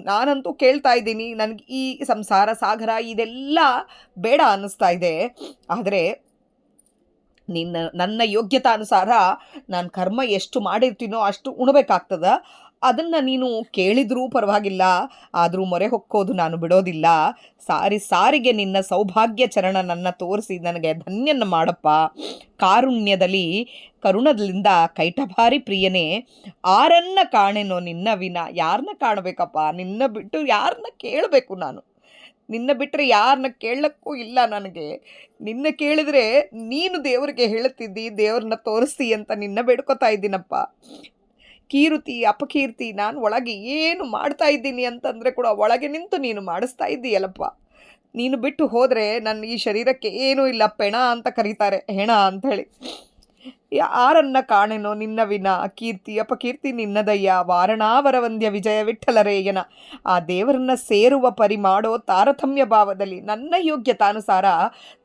ನಾನಂತೂ ಕೇಳ್ತಾ ಇದ್ದೀನಿ. ನನಗೆ ಈ ಸಂಸಾರ ಸಾಗರ ಇದೆಲ್ಲ ಬೇಡ ಅನ್ನಿಸ್ತಾ ಇದೆ. ಆದರೆ ನನ್ನ ಯೋಗ್ಯತಾನುಸಾರ ನಾನು ಕರ್ಮ ಎಷ್ಟು ಮಾಡಿರ್ತೀನೋ ಅಷ್ಟು ಉಣಬೇಕಾಗ್ತದ. ಅದನ್ನು ನೀನು ಕೇಳಿದ್ರೂ ಪರವಾಗಿಲ್ಲ, ಆದರೂ ಮೊರೆ ಹೊಕ್ಕೋದು ನಾನು ಬಿಡೋದಿಲ್ಲ. ಸಾರಿಗೆ ನಿನ್ನ ಸೌಭಾಗ್ಯ ಚರಣ ನನ್ನ ತೋರಿಸಿ ನನಗೆ ಧನ್ಯನ್ನ ಮಾಡಪ್ಪ. ಕಾರುಣ್ಯದಲ್ಲಿ ಕರುಣದಿಂದ ಕೈಟಭಾರಿ ಪ್ರಿಯನೇ, ಆರನ್ನ ಕಾಣೆನೋ ನಿನ್ನ ವಿನ. ಯಾರನ್ನ ಕಾಣಬೇಕಪ್ಪ? ನಿನ್ನ ಬಿಟ್ಟು ಯಾರನ್ನ ಕೇಳಬೇಕು ನಾನು? ನಿನ್ನ ಬಿಟ್ಟರೆ ಯಾರನ್ನ ಕೇಳಕ್ಕೂ ಇಲ್ಲ ನನಗೆ. ನಿನ್ನ ಕೇಳಿದರೆ ನೀನು ದೇವರಿಗೆ ಹೇಳುತ್ತಿದ್ದಿ, ದೇವ್ರನ್ನ ತೋರಿಸ್ತಿ ಅಂತ ನಿನ್ನ ಬೇಡ್ಕೊತಾ ಇದ್ದೀನಪ್ಪ. ಕೀರುತಿ ಅಪಕೀರ್ತಿ ನಾನು ಒಳಗೆ ಏನು ಮಾಡ್ತಾ ಇದ್ದೀನಿ ಅಂತಂದರೆ ಕೂಡ ಒಳಗೆ ನಿಂತು ನೀನು ಮಾಡಿಸ್ತಾ ಇದ್ದೀಯಲ್ಲಪ್ಪ. ನೀನು ಬಿಟ್ಟು ಹೋದರೆ ನನ್ನ ಈ ಶರೀರಕ್ಕೆ ಏನೂ ಇಲ್ಲ, ಪೆಣ ಅಂತ ಕರೀತಾರೆ, ಹೆಣ ಅಂಥೇಳಿ. ಯಾರನ್ನ ಕಾಣೆನೋ ನಿನ್ನ ವಿನ, ಕೀರ್ತಿ ಅಪಕೀರ್ತಿ ನಿನ್ನದಯ್ಯ, ವಾರಣಾವರ ವಂದ್ಯ ವಿಜಯ ವಿಠಲರೇಯನ. ಆ ದೇವರನ್ನ ಸೇರುವ ಪರಿ ಮಾಡೋ ತಾರತಮ್ಯ ಭಾವದಲ್ಲಿ, ನನ್ನ ಯೋಗ್ಯತಾನುಸಾರ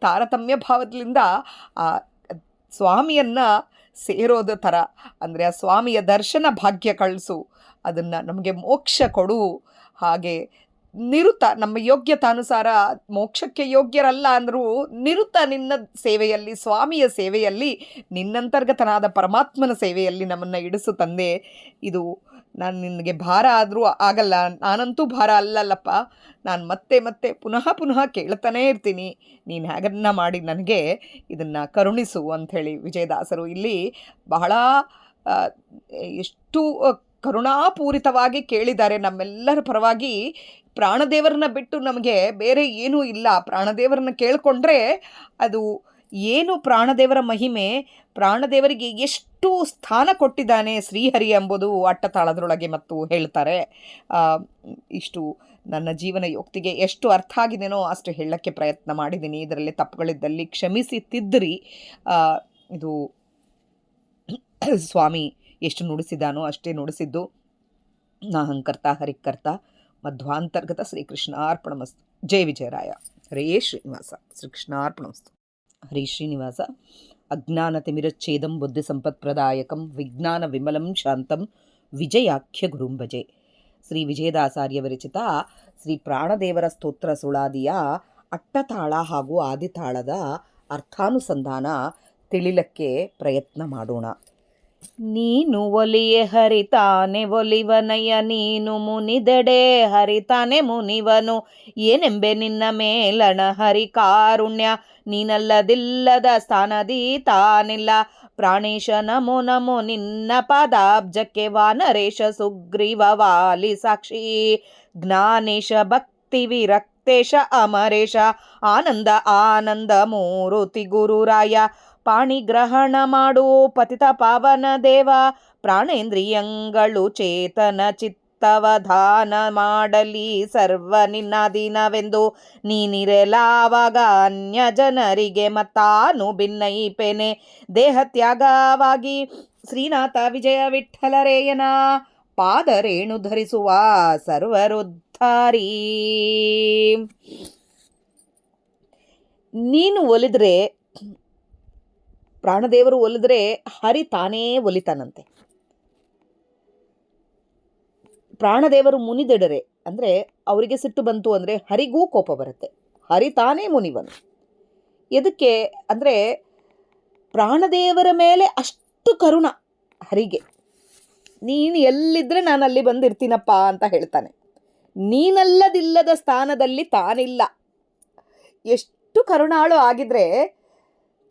ತಾರತಮ್ಯ ಭಾವದಿಂದ ಆ ಸ್ವಾಮಿಯನ್ನ ಸೇರೋದು ಥರ, ಅಂದರೆ ಆ ಸ್ವಾಮಿಯ ದರ್ಶನ ಭಾಗ್ಯ ಕಳಿಸು, ಅದನ್ನು ನಮಗೆ ಮೋಕ್ಷ ಕೊಡು. ಹಾಗೆ ನಿರುತ ನಮ್ಮ ಯೋಗ್ಯತಾನುಸಾರ ಮೋಕ್ಷಕ್ಕೆ ಯೋಗ್ಯರಲ್ಲ ಅಂದರೂ ನಿರುತ ನಿನ್ನ ಸೇವೆಯಲ್ಲಿ, ಸ್ವಾಮಿಯ ಸೇವೆಯಲ್ಲಿ, ನಿನ್ನಂತರ್ಗತನಾದ ಪರಮಾತ್ಮನ ಸೇವೆಯಲ್ಲಿ ನಮ್ಮನ್ನು ಇಡಿಸು ತಂದೆ. ಇದು ನಾನು ನಿನಗೆ ಭಾರ ಆದರೂ ಆಗಲ್ಲ, ನಾನಂತೂ ಭಾರ ಅಲ್ಲಲ್ಲಪ್ಪ, ನಾನು ಮತ್ತೆ ಮತ್ತೆ ಪುನಃ ಪುನಃ ಕೇಳ್ತಾನೇ ಇರ್ತೀನಿ, ನೀನು ಹೇಗನ್ನ ಮಾಡಿ ನನಗೆ ಇದನ್ನು ಕರುಣಿಸು ಅಂಥೇಳಿ ವಿಜಯದಾಸರು ಇಲ್ಲಿ ಬಹಳ ಎಷ್ಟು ಕರುಣಾಪೂರಿತವಾಗಿ ಕೇಳಿದ್ದಾರೆ. ನಮ್ಮೆಲ್ಲರ ಪರವಾಗಿ ಪ್ರಾಣದೇವರನ್ನ ಬಿಟ್ಟು ನಮಗೆ ಬೇರೆ ಏನೂ ಇಲ್ಲ. ಪ್ರಾಣದೇವರನ್ನ ಕೇಳಿಕೊಂಡ್ರೆ ಅದು ಏನು ಪ್ರಾಣದೇವರ ಮಹಿಮೆ, ಪ್ರಾಣದೇವರಿಗೆ ಎಷ್ಟು ಸ್ಥಾನ ಕೊಟ್ಟಿದ್ದಾನೆ ಶ್ರೀಹರಿ ಎಂಬುದು ಅಟ್ಟತಾಳದರೊಳಗೆ ಮತ್ತು ಹೇಳ್ತಾರೆ. ಇಷ್ಟು ನನ್ನ ಜೀವನ ಯೋಕ್ತಿಗೆ ಎಷ್ಟು ಅರ್ಥ ಆಗಿದೆನೋ ಅಷ್ಟು ಹೇಳಕ್ಕೆ ಪ್ರಯತ್ನ ಮಾಡಿದ್ದೀನಿ. ಇದರಲ್ಲಿ ತಪ್ಪುಗಳಿದ್ದಲ್ಲಿ ಕ್ಷಮಿಸಿ ತಿದ್ದಿರಿ. ಇದು ಸ್ವಾಮಿ ಎಷ್ಟು ನುಡಿಸಿದಾನೋ ಅಷ್ಟೇ ನುಡಿಸಿದ್ದು. ನಾಹಂಕರ್ತ ಹರಿಕರ್ತ ಮಧ್ವಾಂತರ್ಗತ ಶ್ರೀಕೃಷ್ಣಾರ್ಪಣಮಸ್ತು. ಜಯ ವಿಜಯರಾಯ. ಹರೇ ಶ್ರೀನಿವಾಸ. ಶ್ರೀಕೃಷ್ಣಾರ್ಪಣಮಸ್ತು. ಹರಿ ಶ್ರೀನಿವಾಸ. ಅಜ್ಞಾನತಿಮಿರಚ್ಛೇದಂ ಬುದ್ಧಿ ಸಂಪತ್ಪ್ರದಾಯಕಂ ವಿಜ್ಞಾನ ವಿಮಲಂ ಶಾಂತಂ ವಿಜಯಾಖ್ಯ ಗುರುಂ ಭಜೆ. ಶ್ರೀ ವಿಜಯದಾಸಾರ್ಯ ವಿರಚಿತ ಶ್ರೀ ಪ್ರಾಣದೇವರ ಸ್ತೋತ್ರ ಸುಳಾದಿಯ ಅಟ್ಟತಾಳ ಹಾಗೂ ಆದಿತಾಳದ ಅರ್ಥಾನುಸಂಧಾನ ತಿಳಿಲಕ್ಕೆ ಪ್ರಯತ್ನ ಮಾಡೋಣ. ನೀನು ಒಲಿಯೆ ಹರಿತಾನೆ ಒಲಿವನಯ್ಯ, ನೀನು ಮುನಿದೆಡೆ ಹರಿತಾನೆ ಮುನಿವನು, ಏನೆಂಬೆ ನಿನ್ನ ಮೇಲಣ ಹರಿ ಕಾರುಣ್ಯ, ನೀನಲ್ಲದಿಲ್ಲದ ಸ್ಥಾನದಿ ತಾನಿಲ್ಲ. ಪ್ರಾಣೇಶ ನಮೋ ನಮೋ ನಿನ್ನ ಪಾದಾಬ್ಜಕ್ಕೆ, ವಾನರೇಶ ಸುಗ್ರೀವ ವಾಲಿ ಸಾಕ್ಷಿ, ಜ್ಞಾನೇಶ ಭಕ್ತಿ ವಿರಕ್ತೇಶ ಅಮರೇಶ, ಆನಂದ ಆನಂದ ಮೂರುತಿ ಗುರುರಾಯ. ಪಾಣಿಗ್ರಹಣ ಮಾಡು ಪತಿತ ಪಾವನ ದೇವ, ಪ್ರಾಣೇಂದ್ರಿಯಂಗಳು ಚೇತನ ಚಿತ್ತವಧಾನ ಮಾಡಲಿ ಸರ್ವ ನಿನ್ನಾದೀನವೆಂದು, ನೀನಿರಲಾವಾಗ ಅನ್ಯ ಜನರಿಗೆ ಮತ್ತಾನು ಭಿನ್ನೈಪೆನೆ. ದೇಹತ್ಯಾಗವಾಗಿ ಶ್ರೀನಾಥ ವಿಜಯ ವಿಠಲರೇಯನ ಪಾದರೇಣು ಧರಿಸುವ ಸರ್ವರುದ್ಧಾರಿ. ನೀನು ಒಲಿದ್ರೆ, ಪ್ರಾಣದೇವರು ಒಲಿದ್ರೆ ಹರಿ ತಾನೇ ಒಲಿತಾನಂತೆ. ಪ್ರಾಣದೇವರು ಮುನಿದೆಡರೆ ಅಂದರೆ ಅವರಿಗೆ ಸಿಟ್ಟು ಬಂತು ಅಂದರೆ ಹರಿಗೂ ಕೋಪ ಬರುತ್ತೆ. ಹರಿ ತಾನೇ ಮುನಿವನು. ಎದಕ್ಕೆ ಅಂದರೆ ಪ್ರಾಣದೇವರ ಮೇಲೆ ಅಷ್ಟು ಕರುಣ ಹರಿಗೆ. ನೀನು ಎಲ್ಲಿದ್ದರೆ ನಾನು ಅಲ್ಲಿ ಬಂದಿರ್ತೀನಪ್ಪ ಅಂತ ಹೇಳ್ತಾನೆ. ನೀನಲ್ಲದಿಲ್ಲದ ಸ್ಥಾನದಲ್ಲಿ ತಾನಿಲ್ಲ. ಎಷ್ಟು ಕರುಣಾಳು ಆಗಿದ್ರೆ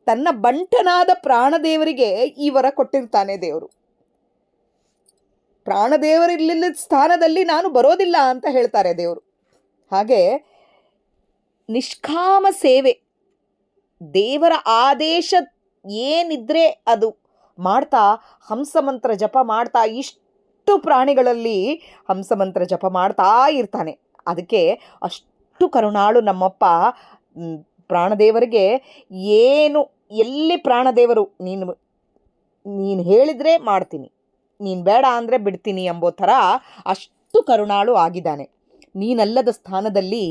ತನ್ನ ಬಂಟನಾದ ಪ್ರಾಣದೇವರಿಗೆ ಈ ವರ ಕೊಟ್ಟಿರ್ತಾನೆ ದೇವರು. ಪ್ರಾಣದೇವರಿಲ್ಲದ ಸ್ಥಾನದಲ್ಲಿ ನಾನು ಬರೋದಿಲ್ಲ ಅಂತ ಹೇಳ್ತಾರೆ ದೇವರು. ಹಾಗೆ ನಿಷ್ಕಾಮ ಸೇವೆ, ದೇವರ ಆದೇಶ ಏನಿದ್ರೆ ಅದು ಮಾಡ್ತಾ ಹಂಸಮಂತ್ರ ಜಪ ಮಾಡ್ತಾ, ಇಷ್ಟು ಪ್ರಾಣಿಗಳಲ್ಲಿ ಹಂಸಮಂತ್ರ ಜಪ ಮಾಡ್ತಾ ಇರ್ತಾನೆ. ಅದಕ್ಕೆ ಅಷ್ಟು ಕರುಣಾಳು ನಮ್ಮಪ್ಪ ಪ್ರಾಣದೇವರಿಗೆ. ಏನು ಎಲ್ಲಿ ಪ್ರಾಣದೇವರು ನೀನು ಹೇಳಿದರೆ ಮಾಡ್ತೀನಿ, ನೀನು ಬೇಡ ಅಂದರೆ ಬಿಡ್ತೀನಿ ಎಂಬೋ ಥರ ಅಷ್ಟು ಕರುಣಾಳು ಆಗಿದ್ದಾನೆ. ನೀನಲ್ಲದ ಸ್ಥಾನದಲ್ಲಿ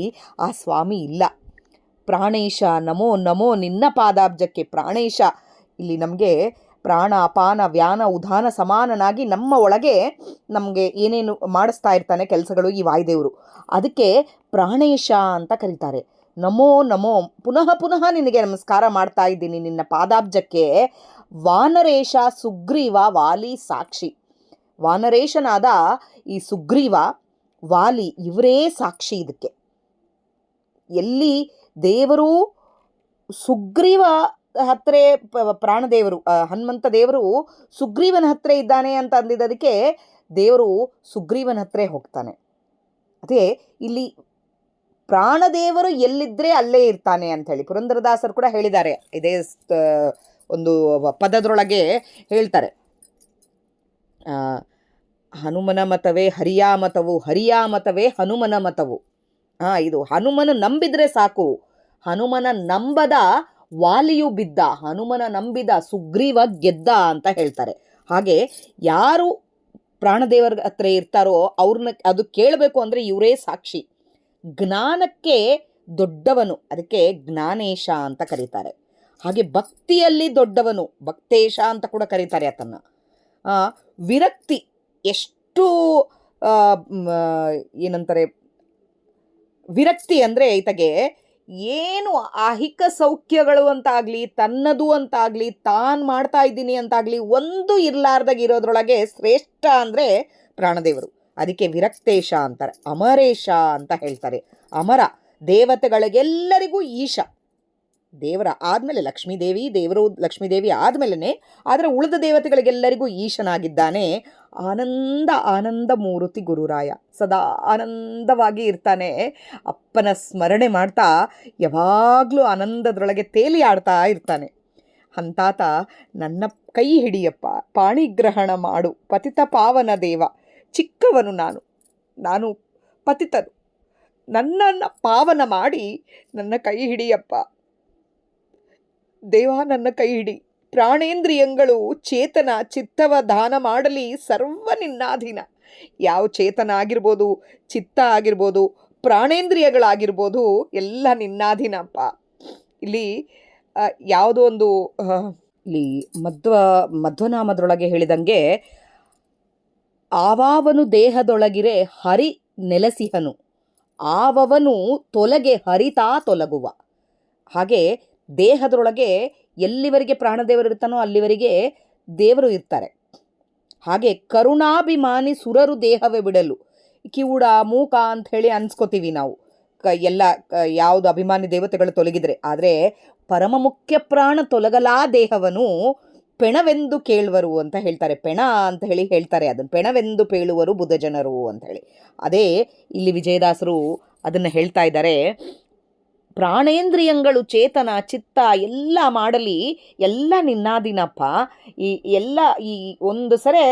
ಆ ಸ್ವಾಮಿ ಇಲ್ಲ. ಪ್ರಾಣೇಶ ನಮೋ ನಮೋ ನಿನ್ನ ಪಾದಾಬ್ಜಕ್ಕೆ. ಪ್ರಾಣೇಶ ಇಲ್ಲಿ ನಮಗೆ ಪ್ರಾಣ ಅಪಾನ ವ್ಯಾನ ಉದಾನ ಸಮಾನನಾಗಿ ನಮ್ಮ ಒಳಗೆ ನಮಗೆ ಏನೇನು ಮಾಡಿಸ್ತಾ ಇರ್ತಾನೆ ಕೆಲಸಗಳು ಈ ವಾಯುದೇವರು. ಅದಕ್ಕೆ ಪ್ರಾಣೇಶ ಅಂತ ಕರೀತಾರೆ. ನಮೋ ನಮೋ, ಪುನಃ ಪುನಃ ನಿನಗೆ ನಮಸ್ಕಾರ ಮಾಡ್ತಾ ಇದ್ದೀನಿ ನಿನ್ನ ಪಾದಾಬ್ಜಕ್ಕೆ. ವಾನರೇಶ ಸುಗ್ರೀವ ವಾಲಿ ಸಾಕ್ಷಿ. ವಾನರೇಶನಾದ ಈ ಸುಗ್ರೀವ ವಾಲಿ ಇವರೇ ಸಾಕ್ಷಿ ಇದಕ್ಕೆ. ಎಲ್ಲಿ ದೇವರು ಸುಗ್ರೀವ ಹತ್ರ, ಪ್ರಾಣದೇವರು ಹನುಮಂತ ದೇವರು ಸುಗ್ರೀವನ ಹತ್ರ ಇದ್ದಾನೆ ಅಂತ ಅಂದಿದ್ದದಕ್ಕೆ ದೇವರು ಸುಗ್ರೀವನ ಹತ್ರ ಹೋಗ್ತಾನೆ. ಅದೇ ಇಲ್ಲಿ ಪ್ರಾಣದೇವರು ಎಲ್ಲಿದ್ದರೆ ಅಲ್ಲೇ ಇರ್ತಾನೆ ಅಂಥೇಳಿ ಪುರಂದರದಾಸರು ಕೂಡ ಹೇಳಿದ್ದಾರೆ. ಇದೇ ಒಂದು ಪದದೊಳಗೆ ಹೇಳ್ತಾರೆ, ಹನುಮನ ಮತವೇ ಹರಿಯಾ ಮತವು, ಹರಿಯಾ ಮತವೇ ಹನುಮನ ಮತವು. ಇದು ಹನುಮನ ನಂಬಿದರೆ ಸಾಕು. ಹನುಮನ ನಂಬದ ವಾಲಿಯು ಬಿದ್ದ, ಹನುಮನ ನಂಬಿದ, ಸುಗ್ರೀವ ಗೆದ್ದ ಅಂತ ಹೇಳ್ತಾರೆ. ಹಾಗೆ ಯಾರು ಪ್ರಾಣದೇವರ ಹತ್ರ ಇರ್ತಾರೋ ಅವ್ರನ್ನ ಅದು ಕೇಳಬೇಕು ಅಂದರೆ ಇವರೇ ಸಾಕ್ಷಿ. ಜ್ಞಾನಕ್ಕೆ ದೊಡ್ಡವನು, ಅದಕ್ಕೆ ಜ್ಞಾನೇಶ ಅಂತ ಕರೀತಾರೆ. ಹಾಗೆ ಭಕ್ತಿಯಲ್ಲಿ ದೊಡ್ಡವನು, ಭಕ್ತೇಶ ಅಂತ ಕೂಡ ಕರೀತಾರೆ ಆತನ್ನ. ವಿರಕ್ತಿ ಎಷ್ಟು ಏನಂತಾರೆ, ವಿರಕ್ತಿ ಅಂದರೆ ಈತಗೆ ಏನು ಐಹಿಕ ಸೌಖ್ಯಗಳು ಅಂತಾಗಲಿ, ತನ್ನದು ಅಂತಾಗಲಿ, ತಾನು ಮಾಡ್ತಾ ಇದ್ದೀನಿ ಅಂತಾಗಲಿ ಒಂದು ಇರಲಾರ್ದಾಗ ಇರೋದ್ರೊಳಗೆ ಶ್ರೇಷ್ಠ ಅಂದರೆ ಪ್ರಾಣದೇವರು. ಅದಕ್ಕೆ ವಿರಕ್ತೇಶ ಅಂತಾರೆ. ಅಮರೇಶ ಅಂತ ಹೇಳ್ತಾರೆ. ಅಮರ ದೇವತೆಗಳಿಗೆಲ್ಲರಿಗೂ ಈಶ, ದೇವರ ಆದಮೇಲೆ ಲಕ್ಷ್ಮೀದೇವಿ, ದೇವರು ಲಕ್ಷ್ಮೀದೇವಿ ಆದಮೇಲೆ, ಆದರೆ ಉಳಿದ ದೇವತೆಗಳಿಗೆಲ್ಲರಿಗೂ ಈಶನಾಗಿದ್ದಾನೆ. ಆನಂದ ಮೂರ್ತಿ ಗುರುರಾಯ, ಸದಾ ಆನಂದವಾಗಿ ಇರ್ತಾನೆ. ಅಪ್ಪನ ಸ್ಮರಣೆ ಮಾಡ್ತಾ ಯಾವಾಗಲೂ ಆನಂದದೊಳಗೆ ತೇಲಿ ಆಡ್ತಾ ಇರ್ತಾನೆ. ಅಂತಾತ ನನ್ನ ಕೈ ಹಿಡಿಯಪ್ಪ, ಪಾಣಿಗ್ರಹಣ ಮಾಡು, ಪತಿತ ಪಾವನ ದೇವ. ಚಿಕ್ಕವನು ನಾನು ಪತಿತನು, ನನ್ನನ್ನು ಪಾವನ ಮಾಡಿ ನನ್ನ ಕೈ ಹಿಡಿಯಪ್ಪ ದೇವ, ನನ್ನ ಕೈ ಹಿಡಿ. ಪ್ರಾಣೇಂದ್ರಿಯಗಳು ಚೇತನ ಚಿತ್ತವ ದಾನ ಮಾಡಲಿ, ಸರ್ವ ನಿನ್ನಾಧೀನ. ಯಾವ ಚೇತನ ಆಗಿರ್ಬೋದು, ಚಿತ್ತ ಆಗಿರ್ಬೋದು, ಪ್ರಾಣೇಂದ್ರಿಯಗಳಾಗಿರ್ಬೋದು, ಎಲ್ಲ ನಿನ್ನಾಧೀನಪ್ಪ. ಇಲ್ಲಿ ಯಾವುದೋ ಒಂದು ಇಲ್ಲಿ ಮಧ್ವನಾಮದೊಳಗೆ ಹೇಳಿದಂಗೆ, ಆವಾವನು ದೇಹದೊಳಗಿರೆ ಹರಿ ನೆಲೆಸಿಹನು, ಆವವನು ತೊಲಗೆ ಹರಿತಾ ತೊಲಗುವ. ಹಾಗೆ ದೇಹದೊಳಗೆ ಎಲ್ಲಿವರೆಗೆ ಪ್ರಾಣದೇವರು ಇರ್ತಾನೋ ಅಲ್ಲಿವರೆಗೆ ದೇವರು ಇರ್ತಾರೆ. ಹಾಗೆ ಕರುಣಾಭಿಮಾನಿ ಸುರರು ದೇಹವೇ ಬಿಡಲು. ಕಿವುಡ ಮೂಕ ಅಂಥೇಳಿ ಅನ್ಸ್ಕೋತೀವಿ ನಾವು, ಎಲ್ಲ ಯಾವುದು ಅಭಿಮಾನಿ ದೇವತೆಗಳು ತೊಲಗಿದ್ರೆ. ಆದರೆ ಪರಮ ಮುಖ್ಯ ಪ್ರಾಣ ತೊಲಗಲಾ ದೇಹವನು ಪೆಣವೆಂದು ಕೇಳುವರು ಅಂತ ಹೇಳ್ತಾರೆ. ಪೆಣ ಅಂತ ಹೇಳ್ತಾರೆ ಅದನ್ನು, ಪೆಣವೆಂದು ಪೇಳುವರು ಬುಧಜನರು ಅಂತ ಹೇಳಿ. ಅದೇ ಇಲ್ಲಿ ವಿಜಯದಾಸರು ಅದನ್ನು ಹೇಳ್ತಾ ಇದ್ದಾರೆ. ಪ್ರಾಣೇಂದ್ರಿಯಗಳು ಚೇತನ ಚಿತ್ತ ಎಲ್ಲ ಮಾಡಲಿ, ಎಲ್ಲ ನಿನ್ನಾದಿನಪ್ಪ. ಈ ಒಂದು ಸರೆ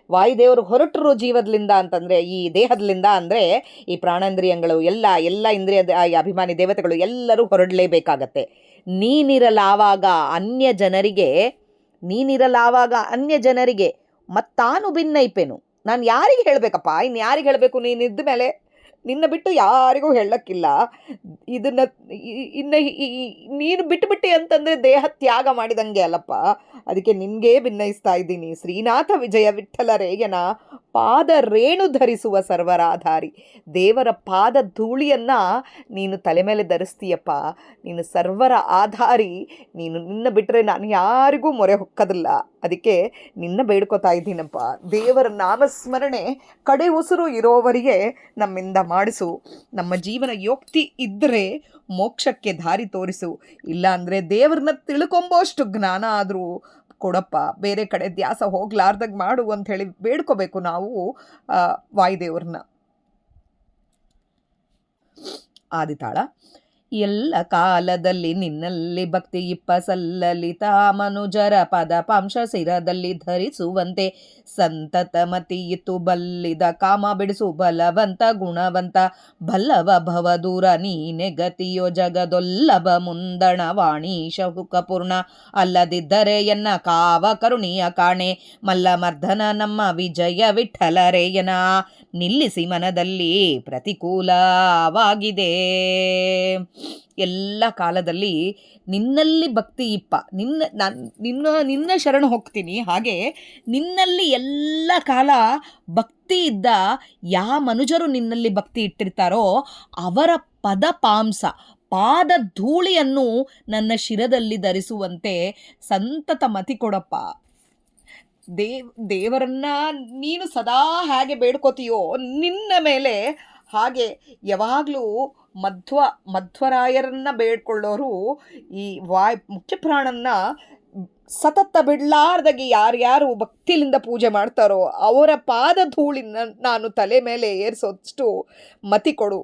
ವಾಯುದೇವರು ಹೊರಟರು ಜೀವದಲಿಂದ ಅಂತಂದರೆ, ಈ ದೇಹದಲ್ಲಿಂದ ಅಂದರೆ ಈ ಪ್ರಾಣೇಂದ್ರಿಯಗಳು ಎಲ್ಲ ಇಂದ್ರಿಯದ ಅಭಿಮಾನಿ ದೇವತೆಗಳು ಎಲ್ಲರೂ ಹೊರಡಲೇಬೇಕಾಗತ್ತೆ. ನೀನಿರಲಾವಾಗ ಅನ್ಯ ಜನರಿಗೆ ಮತ್ತಾನು ಭಿನ್ನೈಪೆನು. ನಾನು ಯಾರಿಗೆ ಹೇಳಬೇಕಪ್ಪ, ಇನ್ನು ಯಾರಿಗೆ ಹೇಳಬೇಕು? ನೀನಿದ್ದ ಮೇಲೆ ನಿನ್ನ ಬಿಟ್ಟು ಯಾರಿಗೂ ಹೇಳಕ್ಕಿಲ್ಲ. ಇನ್ನು ನೀನು ಬಿಟ್ಟುಬಿಟ್ಟಿ ಅಂತಂದರೆ ದೇಹ ತ್ಯಾಗ ಮಾಡಿದಂಗೆ ಅಲ್ಲಪ್ಪ. ಅದಕ್ಕೆ ನಿನಗೇ ಭಿನ್ನಯಿಸ್ತಾ ಇದ್ದೀನಿ. ಶ್ರೀನಾಥ ವಿಜಯ ವಿಠಲ ರೇಯನ ಪಾದ ರೇಣು ಧರಿಸುವ ಸರ್ವರಾಧಾರಿ. ದೇವರ ಪಾದ ಧೂಳಿಯನ್ನು ನೀನು ತಲೆ ಮೇಲೆ ಧರಿಸ್ತೀಯಪ್ಪ. ನೀನು ಸರ್ವರ ಆಧಾರಿ. ನಿನ್ನ ಬಿಟ್ಟರೆ ನಾನು ಯಾರಿಗೂ ಮೊರೆ ಹೊಕ್ಕದಿಲ್ಲ. ಅದಕ್ಕೆ ನಿನ್ನ ಬೇಡ್ಕೋತಾ ಇದ್ದೀನಪ್ಪ. ದೇವರ ನಾಮಸ್ಮರಣೆ ಕಡೆ ಉಸಿರು ಇರೋವರಿಗೆ ನಮ್ಮಿಂದ ಮಾಡಿಸು. ನಮ್ಮ ಜೀವನ ಯೋಕ್ತಿ ಇದ್ದರೆ ಮೋಕ್ಷಕ್ಕೆ ದಾರಿ ತೋರಿಸು. ಇಲ್ಲ ಅಂದರೆ ದೇವ್ರನ್ನ ತಿಳ್ಕೊಂಬೋಷ್ಟು ಜ್ಞಾನ ಆದರೂ ಕೊಡಪ್ಪ. ಬೇರೆ ಕಡೆ ಧ್ಯಾಸ ಹೋಗ್ಲಾರ್ದಾಗ ಮಾಡು ಅಂಥೇಳಿ ಬೇಡ್ಕೋಬೇಕು ನಾವು ವಾಯುದೇವ್ರನ್ನ. ಆದಿತಾಳ. ಎಲ್ಲ ಕಾಲದಲ್ಲಿ ನಿನ್ನಲ್ಲಿ ಭಕ್ತಿ ಸಲ್ಲಲಿತ ಮನುಜರ ಪದ ಪಾಂಶ ಸಿರದಲ್ಲಿ ಧರಿಸುವಂತೆ ಸಂತತ ಮತಿಯಿತು ಬಲ್ಲಿದ ಕಾಮ ಬಿಡಿಸು ಬಲವಂತ ಗುಣವಂತ ಬಲ್ಲವ ಭವ ದೂರ ನೀನೆ ಗತಿಯೋ ಜಗದೊಲ್ಲಭ ಮುಂದಣ ವಾಣೀಶ ಹುಕಪೂರ್ಣ ಅಲ್ಲದಿದ್ದರೆ ಎನ್ನ ಕಾವ ಕರುಣಿಯ ಕಾಣೆ ಮಲ್ಲಮರ್ಧನ ನಮ್ಮ ವಿಜಯ ವಿಠಲರೇಯನ ನಿಲ್ಲಿಸಿ ಮನದಲ್ಲಿ ಪ್ರತಿಕೂಲವಾಗಿದೆ. ಎಲ್ಲ ಕಾಲದಲ್ಲಿ ನಿನ್ನಲ್ಲಿ ಭಕ್ತಿ ನಿನ್ನ ಶರಣ ಹೋಗ್ತೀನಿ. ಹಾಗೆ ನಿನ್ನಲ್ಲಿ ಎಲ್ಲ ಕಾಲ ಭಕ್ತಿ ಇದ್ದ ಮನುಜರು ನಿನ್ನಲ್ಲಿ ಭಕ್ತಿ ಇಟ್ಟಿರ್ತಾರೋ ಅವರ ಪಾದ ಧೂಳಿಯನ್ನು ನನ್ನ ಶಿರದಲ್ಲಿ ಧರಿಸುವಂತೆ ಸಂತತ ಮತಿ ಕೊಡಪ್ಪ. ದೇವರನ್ನ ನೀನು ಸದಾ ಹೇಗೆ ಬೇಡ್ಕೋತೀಯೋ ನಿನ್ನ ಮೇಲೆ ಹಾಗೆ ಯಾವಾಗಲೂ ಮಧ್ವರಾಯರನ್ನ ಬೇಡ್ಕೊಳ್ಳೋರು ಈ ಮುಖ್ಯ ಪ್ರಾಣನ್ನ ಸತತ ಬಿಡಲಾರ್ದಾಗೆ ಯಾರ್ಯಾರು ಭಕ್ತಿಲಿಂದ ಪೂಜೆ ಮಾಡ್ತಾರೋ ಅವರ ಪಾದ ಧೂಳಿನ ನಾನು ತಲೆ ಮೇಲೆ ಏರಿಸೋಷ್ಟು ಮತಿ ಕೊಡು.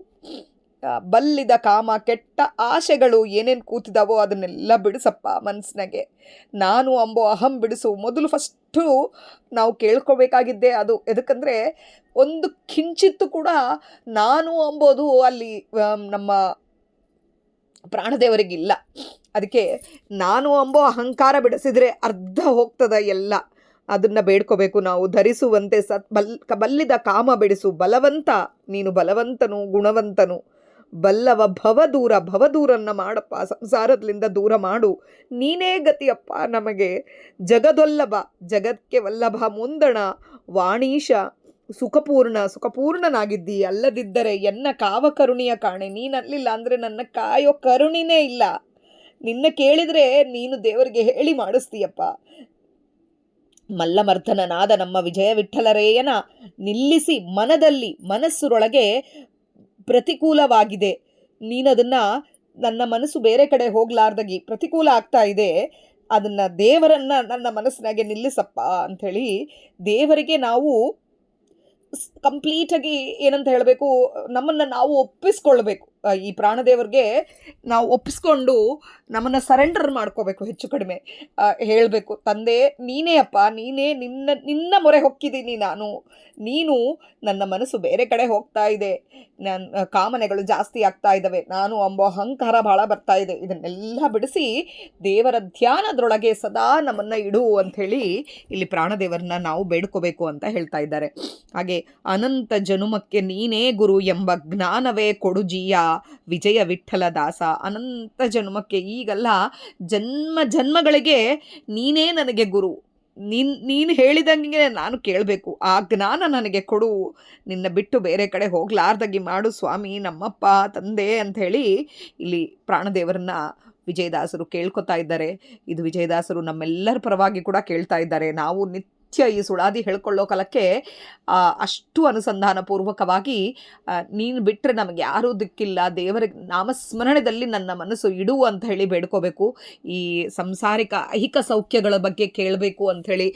ಬಲ್ಲಿದ ಕಾಮ ಕೆಟ್ಟ ಆಸೆಗಳು ಏನೇನು ಕೂತಿದಾವೋ ಅದನ್ನೆಲ್ಲ ಬಿಡಿಸಪ್ಪ ಮನಸ್ಸಿನಾಗೆ. ನಾನು ಅಂಬೋ ಅಹಂ ಬಿಡಿಸು. ಮೊದಲು ಫಸ್ಟು ನಾವು ಕೇಳ್ಕೊಬೇಕಾಗಿದ್ದೆ ಅದು. ಎದಕ್ಕಂದರೆ ಒಂದು ಕಿಂಚಿತ್ತು ಕೂಡ ನಾನು ಅಂಬೋದು ಅಲ್ಲಿ ನಮ್ಮ ಪ್ರಾಣದೇವರಿಗಿಲ್ಲ. ಅದಕ್ಕೆ ನಾನು ಎಂಬೋ ಅಹಂಕಾರ ಬಿಡಿಸಿದರೆ ಅರ್ಧ ಹೋಗ್ತದ ಎಲ್ಲ. ಅದನ್ನು ಬೇಡ್ಕೋಬೇಕು ನಾವು. ಧರಿಸುವಂತೆ ಬಲ್ಲಿದ ಕಾಮ ಬಿಡಿಸು ಬಲವಂತ, ನೀನು ಬಲವಂತನು ಗುಣವಂತನು. ಬಲ್ಲವ ಭವದೂರನ್ನ ಮಾಡಪ್ಪ, ಸಂಸಾರದಿಂದ ದೂರ ಮಾಡು. ನೀನೇ ಗತಿಯಪ್ಪ ನಮಗೆ. ಜಗದೊಲ್ಲಭ, ಜಗಕ್ಕೆ ವಲ್ಲಭ ಮುಂದಣ ವಾಣೀಶ ಸುಖಪೂರ್ಣನಾಗಿದ್ದಿ. ಅಲ್ಲದಿದ್ದರೆ ಎನ್ನ ಕಾವ ಕರುಣಿಯ ಕಾಣೆ. ನೀನಲ್ಲಿಲ್ಲ ಅಂದರೆ ನನ್ನ ಕಾಯೋ ಕರುಣಿನೇ ಇಲ್ಲ. ನಿನ್ನ ಕೇಳಿದರೆ ನೀನು ದೇವರಿಗೆ ಹೇಳಿ ಮಾಡಿಸ್ತೀಯಪ್ಪ. ಮಲ್ಲಮರ್ಧನನಾದ ನಮ್ಮ ವಿಜಯ ವಿಠ್ಠಲರೇಯನ ನಿಲ್ಲಿಸಿ ಮನಸ್ಸರೊಳಗೆ ಪ್ರತಿಕೂಲವಾಗಿದೆ. ನೀನದನ್ನು, ನನ್ನ ಮನಸ್ಸು ಬೇರೆ ಕಡೆ ಹೋಗ್ಲಾರ್ದಾಗಿ ಪ್ರತಿಕೂಲ ಆಗ್ತಾ ಇದೆ, ಅದನ್ನು ದೇವರನ್ನು ನನ್ನ ಮನಸ್ಸಿನಾಗೆ ನಿಲ್ಲಿಸಪ್ಪ ಅಂಥೇಳಿ ದೇವರಿಗೆ ನಾವು ಕಂಪ್ಲೀಟಾಗಿ ಏನಂತ ಹೇಳಬೇಕು, ನಮ್ಮನ್ನು ನಾವು ಒಪ್ಪಿಸ್ಕೊಳ್ಬೇಕು. ಈ ಪ್ರಾಣದೇವರಿಗೆ ನಾವು ಒಪ್ಪಿಸ್ಕೊಂಡು ನಮ್ಮನ್ನು ಸರೆಂಡರ್ ಮಾಡ್ಕೋಬೇಕು. ಹೆಚ್ಚು ಕಡಿಮೆ ಹೇಳಬೇಕು, ತಂದೆ ನೀನೇ ಅಪ್ಪ, ನೀನೇ, ನಿನ್ನ ಮೊರೆ ಹೊಕ್ಕಿದ್ದೀನಿ ನಾನು. ನೀನು, ನನ್ನ ಮನಸ್ಸು ಬೇರೆ ಕಡೆ ಹೋಗ್ತಾ ಇದೆ, ನನ್ನ ಕಾಮನೆಗಳು ಜಾಸ್ತಿ ಆಗ್ತಾ ಇದ್ದಾವೆ, ನಾನು ಎಂಬ ಅಹಂಕಾರ ಭಾಳ ಬರ್ತಾ ಇದೆ. ಇದನ್ನೆಲ್ಲ ಬಿಡಿಸಿ ದೇವರ ಧ್ಯಾನದೊಳಗೆ ಸದಾ ನಮ್ಮನ್ನು ಇಡು ಅಂಥೇಳಿ ಇಲ್ಲಿ ಪ್ರಾಣದೇವರನ್ನ ನಾವು ಬೇಡ್ಕೋಬೇಕು ಅಂತ ಹೇಳ್ತಾ ಇದ್ದಾರೆ. ಹಾಗೆ ಅನಂತ ಜನುಮಕ್ಕೆ ನೀನೇ ಗುರು ಎಂಬ ಜ್ಞಾನವೇ ಕೊಡು ಜೀಯ ವಿಜಯ ವಿಠ್ಠಲ ದಾಸ. ಅನಂತ ಜನ್ಮಕ್ಕೆ, ಈಗಲ್ಲ ಜನ್ಮಗಳಿಗೆ ನೀನೇ ನನಗೆ ಗುರು. ನೀನು ಹೇಳಿದಂಗೆ ನಾನು ಕೇಳಬೇಕು. ಆ ಜ್ಞಾನ ನನಗೆ ಕೊಡು. ನಿನ್ನ ಬಿಟ್ಟು ಬೇರೆ ಕಡೆ ಹೋಗ್ಲಾರ್ದಾಗಿ ಮಾಡು ಸ್ವಾಮಿ, ನಮ್ಮಪ್ಪ ತಂದೆ ಅಂಥೇಳಿ ಇಲ್ಲಿ ಪ್ರಾಣದೇವರನ್ನ ವಿಜಯದಾಸರು ಕೇಳ್ಕೊತಾ ಇದ್ದಾರೆ. ಇದು ವಿಜಯದಾಸರು ನಮ್ಮೆಲ್ಲರ ಪರವಾಗಿ ಕೂಡ ಕೇಳ್ತಾ ಇದ್ದಾರೆ. ನಾವು ನಿತ್ಯ ಈ ಸುಳಾದಿ ಹೇಳ್ಕೊಳ್ಳೋ ಕಾಲಕ್ಕೆ ಅಷ್ಟು ಅನುಸಂಧಾನಪೂರ್ವಕವಾಗಿ ನೀನು ಬಿಟ್ಟರೆ ನಮಗೆ ಯಾರೂ ದಿಕ್ಕಿಲ್ಲ, ದೇವರ ನಾಮಸ್ಮರಣೆಯಲ್ಲಿ ನನ್ನ ಮನಸ್ಸು ಇಡು ಅಂತ ಹೇಳಿ ಬೇಡ್ಕೋಬೇಕು. ಈ ಸಂಸಾರಿಕ ಐಹಿಕ ಸೌಖ್ಯಗಳ ಬಗ್ಗೆ ಕೇಳಬೇಕು ಅಂಥೇಳಿ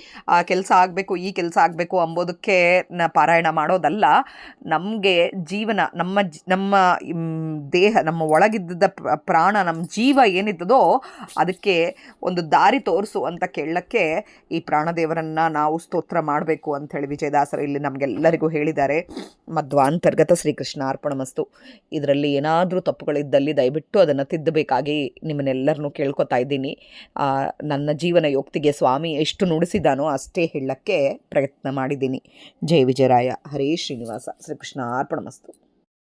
ಕೆಲಸ ಆಗಬೇಕು, ಈ ಕೆಲಸ ಆಗಬೇಕು ಅಂಬೋದಕ್ಕೆ ಪಾರಾಯಣ ಮಾಡೋದಲ್ಲ. ನಮಗೆ ಜೀವನ, ನಮ್ಮ ದೇಹ, ನಮ್ಮ ಒಳಗಿದ್ದ ಪ್ರಾಣ, ನಮ್ಮ ಜೀವ ಏನಿದ್ದದೋ ಅದಕ್ಕೆ ಒಂದು ದಾರಿ ತೋರಿಸು ಅಂತ ಕೇಳಕ್ಕೆ ಈ ಪ್ರಾಣದೇವರನ್ನು ನಾವು ಸ್ತೋತ್ರ ಮಾಡಬೇಕು ಅಂಥೇಳಿ ವಿಜಯದಾಸರು ಇಲ್ಲಿ ನಮಗೆಲ್ಲರಿಗೂ ಹೇಳಿದ್ದಾರೆ. ಮಧ್ವಾಂತರ್ಗತ ಶ್ರೀಕೃಷ್ಣ ಅರ್ಪಣಮಸ್ತು. ಇದರಲ್ಲಿ ಏನಾದರೂ ತಪ್ಪುಗಳಿದ್ದಲ್ಲಿ ದಯವಿಟ್ಟು ಅದನ್ನು ತಿದ್ದಬೇಕಾಗಿ ನಿಮ್ಮನ್ನೆಲ್ಲರನ್ನೂ ಕೇಳ್ಕೊತಾ ಇದ್ದೀನಿ. ನನ್ನ ಜೀವನ ಯೋಕ್ತಿಗೆ ಸ್ವಾಮಿ ಎಷ್ಟು ನುಡಿಸಿದಾನೋ ಅಷ್ಟೇ ಹೇಳಕ್ಕೆ ಪ್ರಯತ್ನ ಮಾಡಿದ್ದೀನಿ. ಜಯ ವಿಜಯರಾಯ. ಹರೇ ಶ್ರೀನಿವಾಸ. ಶ್ರೀಕೃಷ್ಣ ಅರ್ಪಣಮಸ್ತು.